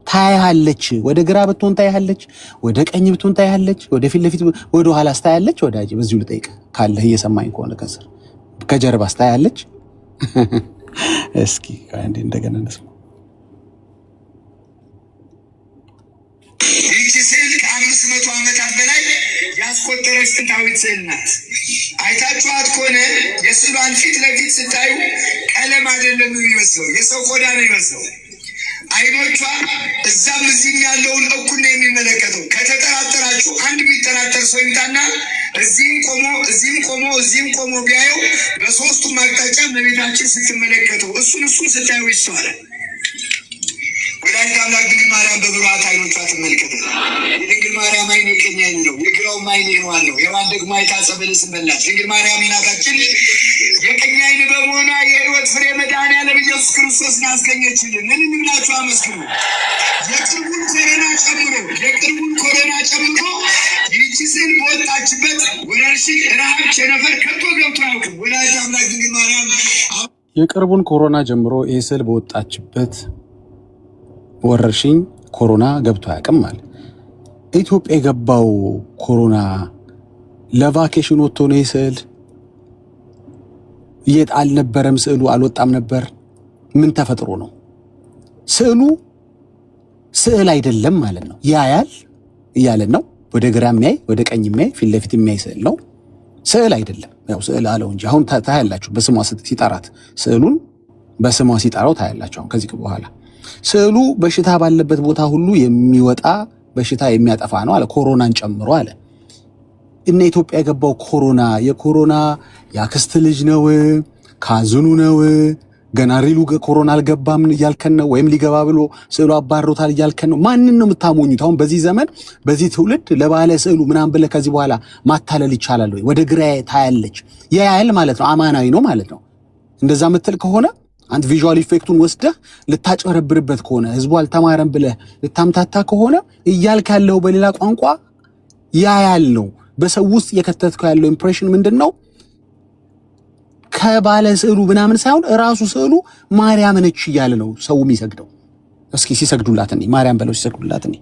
ታያለች። ወደ ግራ ብትሆን ታያለች፣ ወደ ቀኝ ብትሆን ታያለች፣ ወደ ፊት ለፊት ወደ ኋላ ታያለች። ወዳጅ በዚሁ ልጠይቅ ካለህ እየሰማኝ ከሆነ ከስር ከጀርባ ታያለች። እስኪ አንዴ እንደገና እንስማ። ከ500 ዓመታት በላይ ያስቆጠረች ጥንታዊት ስዕል ናት። አይታችኋት ከሆነ የስዕሏን ፊት ለፊት ስታዩ ቀለም አይደለም የሚመስለው፣ የሰው ቆዳ ነው የሚመስለው። አይኖቿ እዛም እዚህም ያለውን እኩል ነው የሚመለከተው። ከተጠራጠራችሁ አንድ የሚጠራጠር ሰው ይምጣና እዚህም ቆሞ ቢያየው በሶስቱም አቅጣጫ እመቤታችን ስትመለከተው እሱን ስታዩ ይስተዋላል። ወላዲተ አምላክ ድንግል ማርያም በብሩሃት አይኖቿ ትመልከታል። የድንግል ማርያም አይን የቀኝ አይን ነው፣ የግራውም አይን የሔዋን ነው። ሔዋን ደግሞ አይታ ዕፀ በለስን በላች። ድንግል ማርያም እናታችን የቀኝ አይን በመሆኗ የሕይወት ፍሬ መድኃኔዓለም ኢየሱስ ክርስቶስን አስገኘችልን። ምን ብላችሁ አመስግኑ። የቅርቡን ኮሮና ጨምሮ ይህቺ ስዕል በወጣችበት ወረርሽኝ፣ ረሃብ፣ ቸነፈር ከቶ ገብቶ አያውቅም። ወላዲተ አምላክ ድንግል ማርያም የቅርቡን ኮሮና ጀምሮ ይህ ስዕል በወጣችበት ወረርሽኝ ኮሮና ገብቶ አያውቅም ማለት። ኢትዮጵያ የገባው ኮሮና ለቫኬሽን ወጥቶ ነው። ይህ ስዕል የት አልነበረም? ስዕሉ አልወጣም ነበር። ምን ተፈጥሮ ነው? ስዕሉ ስዕል አይደለም ማለት ነው። ያያል እያለን ነው። ወደ ግራ የሚያይ ወደ ቀኝ የሚያይ ፊት ለፊት የሚያይ ስዕል ነው። ስዕል አይደለም። ያው ስዕል አለው እንጂ አሁን ታያላችሁ። በስሟ ሲጠራት ስዕሉን በስሟ ሲጠራው ታያላችሁ። አሁን ከዚህ በኋላ ስዕሉ በሽታ ባለበት ቦታ ሁሉ የሚወጣ በሽታ የሚያጠፋ ነው አለ፣ ኮሮናን ጨምሮ አለ። እነ ኢትዮጵያ የገባው ኮሮና የኮሮና ያክስት ልጅ ነው፣ ካዝኑ ነው። ገና ሪሉ ኮሮና አልገባም እያልከን ነው፣ ወይም ሊገባ ብሎ ስዕሉ አባሮታል እያልከን ነው። ማንን ነው የምታሞኙት? አሁን በዚህ ዘመን በዚህ ትውልድ ለባለ ስዕሉ ምናምን ብለህ ከዚህ በኋላ ማታለል ይቻላል ወይ? ወደ ግራ ታያለች ያያል ማለት ነው፣ አማናዊ ነው ማለት ነው። እንደዛ ምትል ከሆነ አንተ ቪዥዋል ኢፌክቱን ወስደህ ልታጨረብርበት ከሆነ ህዝቡ አልተማረም ብለህ ልታምታታ ከሆነ እያልክ ያለው በሌላ ቋንቋ ያያል ነው። በሰው ውስጥ የከተትከው ያለው ኢምፕሬሽን ምንድነው? ከባለ ስዕሉ ምናምን ሳይሆን ራሱ ስዕሉ ማርያም ነች እያለ ነው ሰው የሚሰግደው። እስኪ ሲሰግዱላት እኔ ማርያም በለው ሲሰግዱላት እኔ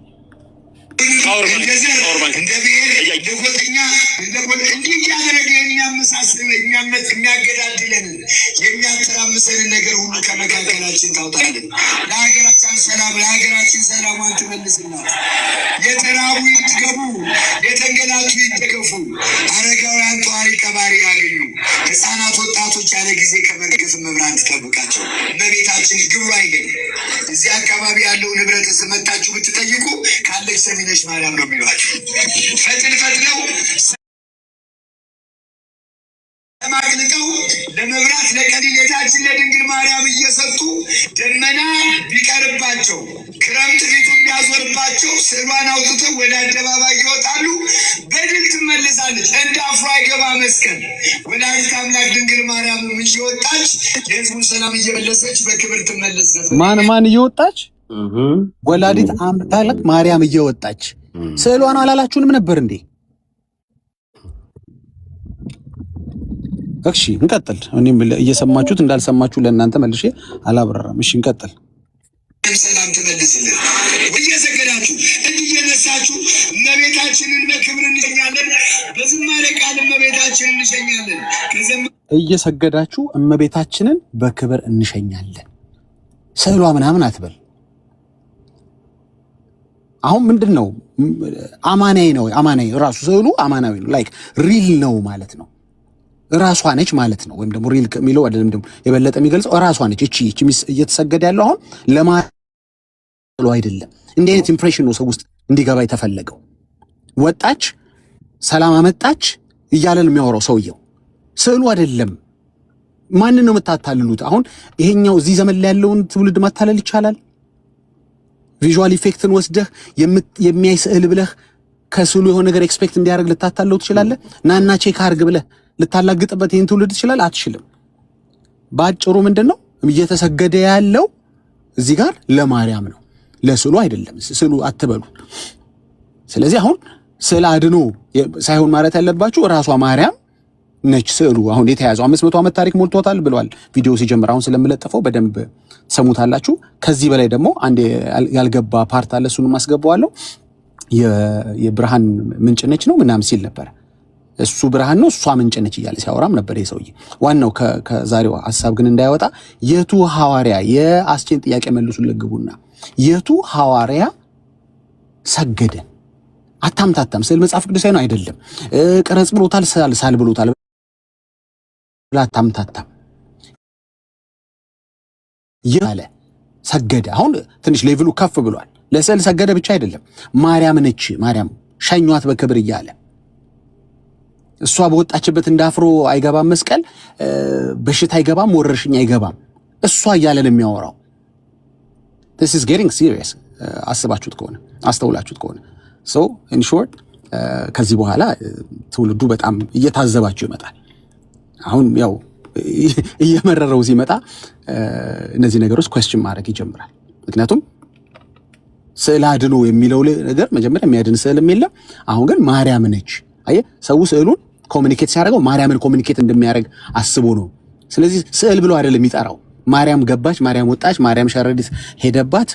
የሚያገዳድለን የሚያተራምሰንን ነገር ሁሉ ከመካከላችን ታውጣለን። ለሀገራችን ሰላሟን ትመልስላት። የተራቡ ይጥገቡ፣ የተንገላቱ ይደገፉ፣ አረጋውያን ጧሪ ቀባሪ ያገኙ፣ ህፃናት ወጣቶች ያለ ጊዜ ከመርገፍ መብራት ትጠብቃቸው። እመቤታችን ግብሩ አይገኝ። እዚህ አካባቢ ያለውን ህብረተሰብ መታችሁ ብትጠይቁ ካለች ሰሚነሽ ማርያም ነው የሚሏቸው። ፈጥነው ማቅልጠው ለመብራት ለቀሊሌታችን ለድንግል ማርያም እየሰጡ ደመና ቢቀርባቸው ክረምት ፊቱን ቢያዞርባቸው ስዕሏን አውጥተው ወደ አደባባይ ይወጣሉ። በድል ትመልሳለች። እንደ አፍሮ አይገባ መስቀል። ወላዲተ አምላክ ድንግል ማርያም እየወጣች የህዝቡን ሰላም እየመለሰች በክብር ትመለስ ነበር። ማን እየወጣች? ወላዲተ አምላክ ማርያም እየወጣች ስዕሏን አላላችሁንም ነበር እንዴ? እሺ እንቀጥል። እኔም እየሰማችሁት እንዳልሰማችሁ ለእናንተ መልሼ አላብራራም። እሺ እንቀጥል። ሰላም ትመልስልን። እየሰገዳችሁ እየነሳችሁ እመቤታችንን በክብር እንሸኛለን። በዝማሬ ቃል እመቤታችንን እንሸኛለን። እየሰገዳችሁ እመቤታችንን በክብር እንሸኛለን። ስዕሏ ምናምን አትበል። አሁን ምንድነው? አማናዊ ነው። አማናዊ ራሱ ስዕሉ አማናዊ ነው። ላይክ ሪል ነው ማለት ነው። ራሷ ነች ማለት ነው። ወይም ደግሞ ሪል የሚለው አይደለም፣ ደግሞ የበለጠ የሚገልጸው ራሷ ነች። እቺ እየተሰገደ ያለው አሁን ለማለት አይደለም። እንዲህ አይነት ኢምፕሬሽን ነው ሰው ውስጥ እንዲገባ የተፈለገው። ወጣች፣ ሰላም አመጣች እያለ ነው የሚያወራው ሰውየው። ስዕሉ አይደለም። ማንን ነው የምታታልሉት? አሁን ይሄኛው እዚህ ዘመን ላይ ያለውን ትውልድ ማታለል ይቻላል? ቪዥዋል ኢፌክትን ወስደህ የሚያይ ስዕል ብለህ ከስዕሉ የሆነ ነገር ኤክስፔክት እንዲያደርግ ልታታለው ትችላለህ? ናና ቼክ አድርግ ብለህ ልታላግጥበት ይህን ትውልድ ትችላለህ? አትችልም። በአጭሩ ምንድን ነው እየተሰገደ ያለው እዚህ ጋር ለማርያም ነው፣ ለስዕሉ አይደለም። ስዕሉ አትበሉ። ስለዚህ አሁን ስዕል አድኖ ሳይሆን ማለት ያለባችሁ ራሷ ማርያም ነች ስዕሉ አሁን የተያዘው። 500 ዓመት ታሪክ ሞልቶታል ብለዋል ቪዲዮ ሲጀምር። አሁን ስለምለጥፈው በደንብ ሰሙታላችሁ። ከዚህ በላይ ደግሞ አንድ ያልገባ ፓርት አለ፣ እሱንም አስገባዋለሁ። የብርሃን ምንጭ ነች ነው ምናምን ሲል ነበር። እሱ ብርሃን ነው እሷ ምንጭ ነች እያለ ሲያወራም ነበር ይሄ ሰውዬ። ዋናው ከዛሬው ሐሳብ ግን እንዳይወጣ የቱ ሐዋርያ የአስቼን ጥያቄ መልሱለት ግቡና፣ የቱ ሐዋርያ ሰገደ? አታምታታም። ስዕል መጽሐፍ ቅዱሳዊ ነው አይደለም። ቅረጽ ብሎታል፣ ሳል ብሎታል ብላ አታምታታም። ያለ ሰገደ። አሁን ትንሽ ሌቭሉ ከፍ ብሏል። ለስዕል ሰገደ ብቻ አይደለም፣ ማርያም ነች፣ ማርያም ሸኟት በክብር እያለ እሷ በወጣችበት እንዳፍሮ አይገባም መስቀል፣ በሽታ አይገባም፣ ወረርሽኝ አይገባም እሷ እያለ ነው የሚያወራው። this is getting serious። አስባችሁት ከሆነ አስተውላችሁት ከሆነ so in short ከዚህ በኋላ ትውልዱ በጣም እየታዘባችሁ ይመጣል። አሁን ያው እየመረረው ሲመጣ እነዚህ ነገሮች question ማድረግ ይጀምራል። ምክንያቱም ስዕል አድኖ የሚለው ነገር መጀመሪያ የሚያድን ስዕልም የለም። አሁን ግን ማርያም ነች። አየህ ሰው ስዕሉን ኮሚኒኬት ሲያደርገው ማርያምን ኮሚኒኬት እንደሚያደርግ አስቦ ነው። ስለዚህ ስዕል ብሎ አይደለም የሚጠራው። ማርያም ገባች፣ ማርያም ወጣች፣ ማርያም ሸረዲት ሄደባት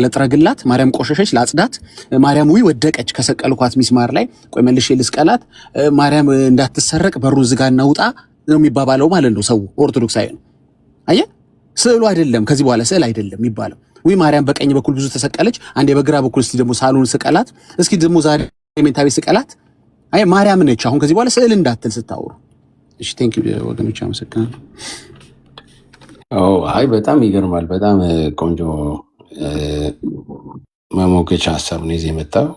ለጥረግላት፣ ማርያም ቆሸሸች ላጽዳት፣ ማርያም ወደቀች ከሰቀልኳት ሚስማር ላይ ቆይ መልሼ ልስቀላት፣ ማርያም እንዳትሰረቅ በሩን ዝጋና ውጣ ነው የሚባባለው ማለት ነው። ሰው ኦርቶዶክሳዊ ነው። አየህ ስዕሉ አይደለም ከዚህ በኋላ ስዕል አይደለም የሚባለው። ወይ ማርያም በቀኝ በኩል ብዙ ተሰቀለች፣ አንዴ በግራ በኩል እስቲ ደግሞ ሳሎን ስቀላት፣ እስኪ ደግሞ ዛሬ ሜንታቤ ስቀላት። አይ ማርያም ነች። አሁን ከዚህ በኋላ ስዕል እንዳትል ስታወሩ። እሺ ቴንክ ዩ ወገኖች፣ አመሰግናለሁ። አይ በጣም ይገርማል። በጣም ቆንጆ መሞገቻ ሀሳብ ነው ይዘህ የመጣው።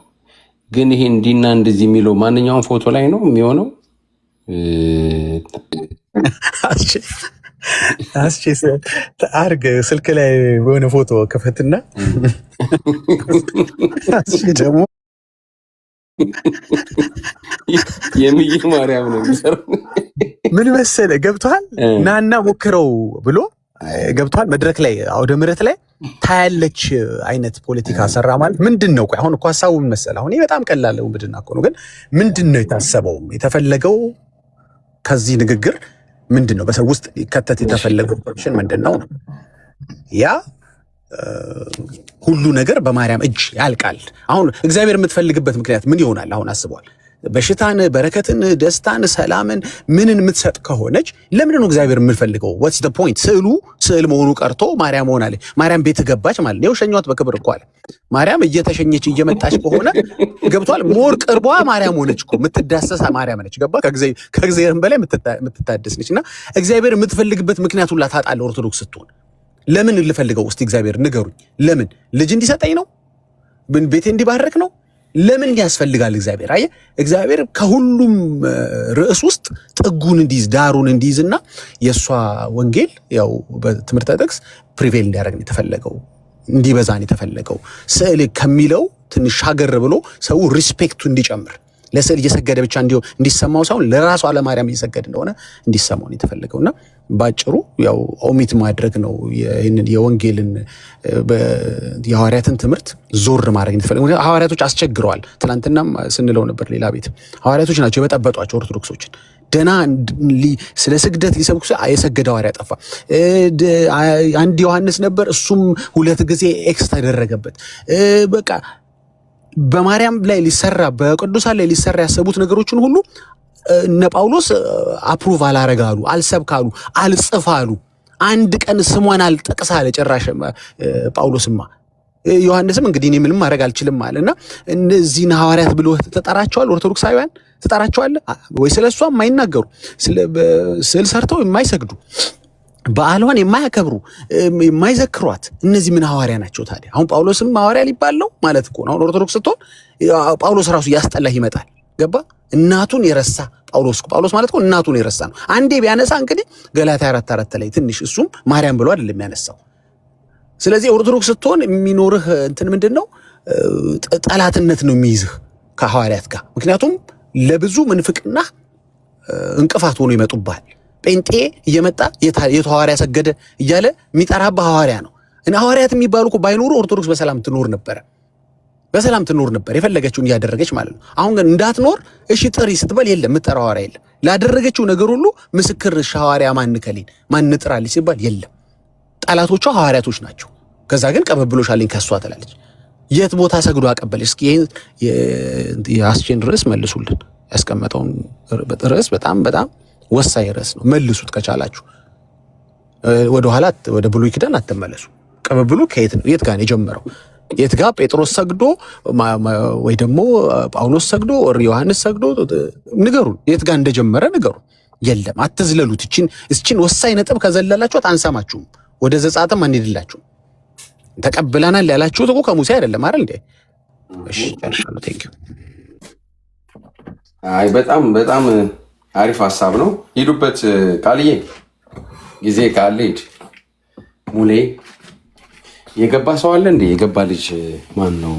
ግን ይሄ እንዲና እንደዚህ የሚለው ማንኛውም ፎቶ ላይ ነው የሚሆነው? አስቼ አርግ ስልክ ላይ በሆነ ፎቶ ከፈትና አስቼ ደግሞ የሚይ ማርያም ነው የሚሰራው። ምን መሰለህ ገብቷል፣ ናና ሞክረው ብሎ ገብቷል። መድረክ ላይ አውደ ምሕረት ላይ ታያለች አይነት ፖለቲካ ሰራ ማለት ምንድን ነው? ቆይ አሁን እኮ ሀሳቡ ምን መሰለህ? አሁን በጣም ቀላል ነው ምንድን ነው ግን ምንድን ነው የታሰበው የተፈለገው ከዚህ ንግግር ምንድን ነው? በሰው ውስጥ ሊከተት የተፈለገው ኦፕሽን ምንድን ነው? ያ ሁሉ ነገር በማርያም እጅ ያልቃል። አሁን እግዚአብሔር የምትፈልግበት ምክንያት ምን ይሆናል? አሁን አስበዋል። በሽታን፣ በረከትን፣ ደስታን፣ ሰላምን ምንን የምትሰጥ ከሆነች ለምን ነው እግዚአብሔር የምንፈልገው? what's the point? ስዕል መሆኑ ቀርቶ ማርያም ሆናለች። ማርያም ቤት ገባች ማለት ነው። ሸኟት በክብር እኮ አለ። ማርያም እየተሸኘች እየመጣች ከሆነ ገብቷል። ሞር ቅርቧ ማርያም ሆነች እኮ የምትዳሰሳ ማርያም ነች። ገባ? ከእግዚአብሔርም በላይ የምትታደስ ነች። እና እግዚአብሔር የምትፈልግበት ምክንያት ሁላ ታጣለህ ኦርቶዶክስ ስትሆን። ለምን ልፈልገው እስቲ እግዚአብሔር ንገሩኝ። ለምን ልጅ እንዲሰጠኝ ነው? ቤቴ እንዲባረክ ነው? ለምን ያስፈልጋል እግዚአብሔር? አየህ እግዚአብሔር ከሁሉም ርዕስ ውስጥ ጥጉን እንዲይዝ ዳሩን እንዲይዝና የእሷ ወንጌል ያው በትምህርተ ጥቅስ ፕሪቬል እንዲያደርግ የተፈለገው እንዲበዛን የተፈለገው ስዕል ከሚለው ትንሽ ሻገር ብሎ ሰው ሪስፔክቱ እንዲጨምር ለስዕል እየሰገደ ብቻ እንዲሰማው ሳይሆን ለራሱ ለማርያም እየሰገደ እንደሆነ እንዲሰማው ነው የተፈለገውና ባጭሩ ያው ኦሚት ማድረግ ነው። ይሄንን የወንጌልን የሐዋርያትን ትምህርት ዞር ማድረግ የተፈለገው። ሐዋርያቶች አስቸግረዋል። ትናንትናም ስንለው ነበር ሌላ ቤት ሐዋርያቶች ናቸው የበጠበጧቸው ኦርቶዶክሶችን። ደና ስለ ስግደት ሊሰብኩ የሰገደ ሐዋርያ ጠፋ። አንድ ዮሐንስ ነበር፣ እሱም 2 ጊዜ ኤክስ ተደረገበት። በቃ በማርያም ላይ ሊሰራ በቅዱሳን ላይ ሊሰራ ያሰቡት ነገሮችን ሁሉ እነ ጳውሎስ አፕሩቭ አላረጋሉ፣ አልሰብካሉ፣ አልጽፋሉ። አንድ ቀን ስሟን አልጠቅሳለ ጭራሽ ጳውሎስማ። ዮሐንስም እንግዲህ እኔ ምንም ማድረግ አልችልም አለና እነዚህን ሐዋርያት ብሎ ተጠራቸዋል። ኦርቶዶክሳውያን ተጠራቸዋል ወይ? ስለሷ የማይናገሩ ስዕል ሰርተው የማይሰግዱ በዓሏን የማያከብሩ የማይዘክሯት እነዚህ ምን ሐዋርያ ናቸው ታዲያ? አሁን ጳውሎስም ሐዋርያ ሊባል ነው ማለት እኮ ነው። አሁን ኦርቶዶክስ ስትሆን ጳውሎስ ራሱ ያስጠላህ ይመጣል። ገባ? እናቱን የረሳ ጳውሎስ ማለት እኮ እናቱን የረሳ ነው። አንዴ ቢያነሳ እንግዲህ ገላትያ 4:4 ላይ ትንሽ እሱም ማርያም ብሎ አይደለም የሚያነሳው። ስለዚህ ኦርቶዶክስ ስትሆን የሚኖርህ እንትን ምንድነው? ጠላትነት ነው የሚይዝህ ከሐዋርያት ጋር። ምክንያቱም ለብዙ ምንፍቅና እንቅፋት ሆኖ ይመጡብሃል። ጴንጤ እየመጣ የት ሐዋርያ ሰገደ እያለ የሚጠራብህ ሐዋርያ ነው። እና ሐዋርያት የሚባሉ እኮ ባይኖሩ ኦርቶዶክስ በሰላም ትኖር ነበር። የፈለገችውን እያደረገች ማለት ነው። አሁን ግን እንዳትኖር እሺ ጥሪ ስትባል የለም የምትጠራው ሐዋርያ የለም። ላደረገችው ነገር ሁሉ ምስክር ሐዋርያ ማንከሊን ማን ጥራልኝ ሲባል የለም። ጠላቶቿ ሐዋርያቶች ናቸው። ከዛ ግን ቀበብሎሻለኝ ከሷ ትላለች። የት ቦታ ሰግዶ አቀበለች? እስኪ ይሄን የአስቼን ርዕስ መልሱልን። ያስቀመጠውን ርዕስ በጣም ወሳኝ ርዕስ ነው። መልሱት ከቻላችሁ። ወደ ኋላ ወደ ብሉይ ኪዳን አትመለሱ። ቀበብሉ ከየት ነው? የት ጋር ነው የጀመረው? የት ጋር ጴጥሮስ ሰግዶ ወይ ደግሞ ጳውሎስ ሰግዶ ወር ዮሐንስ ሰግዶ ንገሩን። የት ጋር እንደጀመረ ንገሩን። የለም አትዝለሉት። እቺን ወሳኝ ነጥብ ከዘለላችሁት አንሰማችሁም። ወደ ዘጻትም አንሄድላችሁም። ተቀብለናል ያላችሁት እኮ ከሙሴ አይደለም አይደል እንዴ? እሺ ጨርሻለሁ። ቴንኪው። አይ በጣም አሪፍ ሀሳብ ነው። ሂዱበት። ቃልዬ ጊዜ ካለ ሂድ። ሙሌ የገባ ሰው አለ እንዴ? የገባ ልጅ ማን ነው?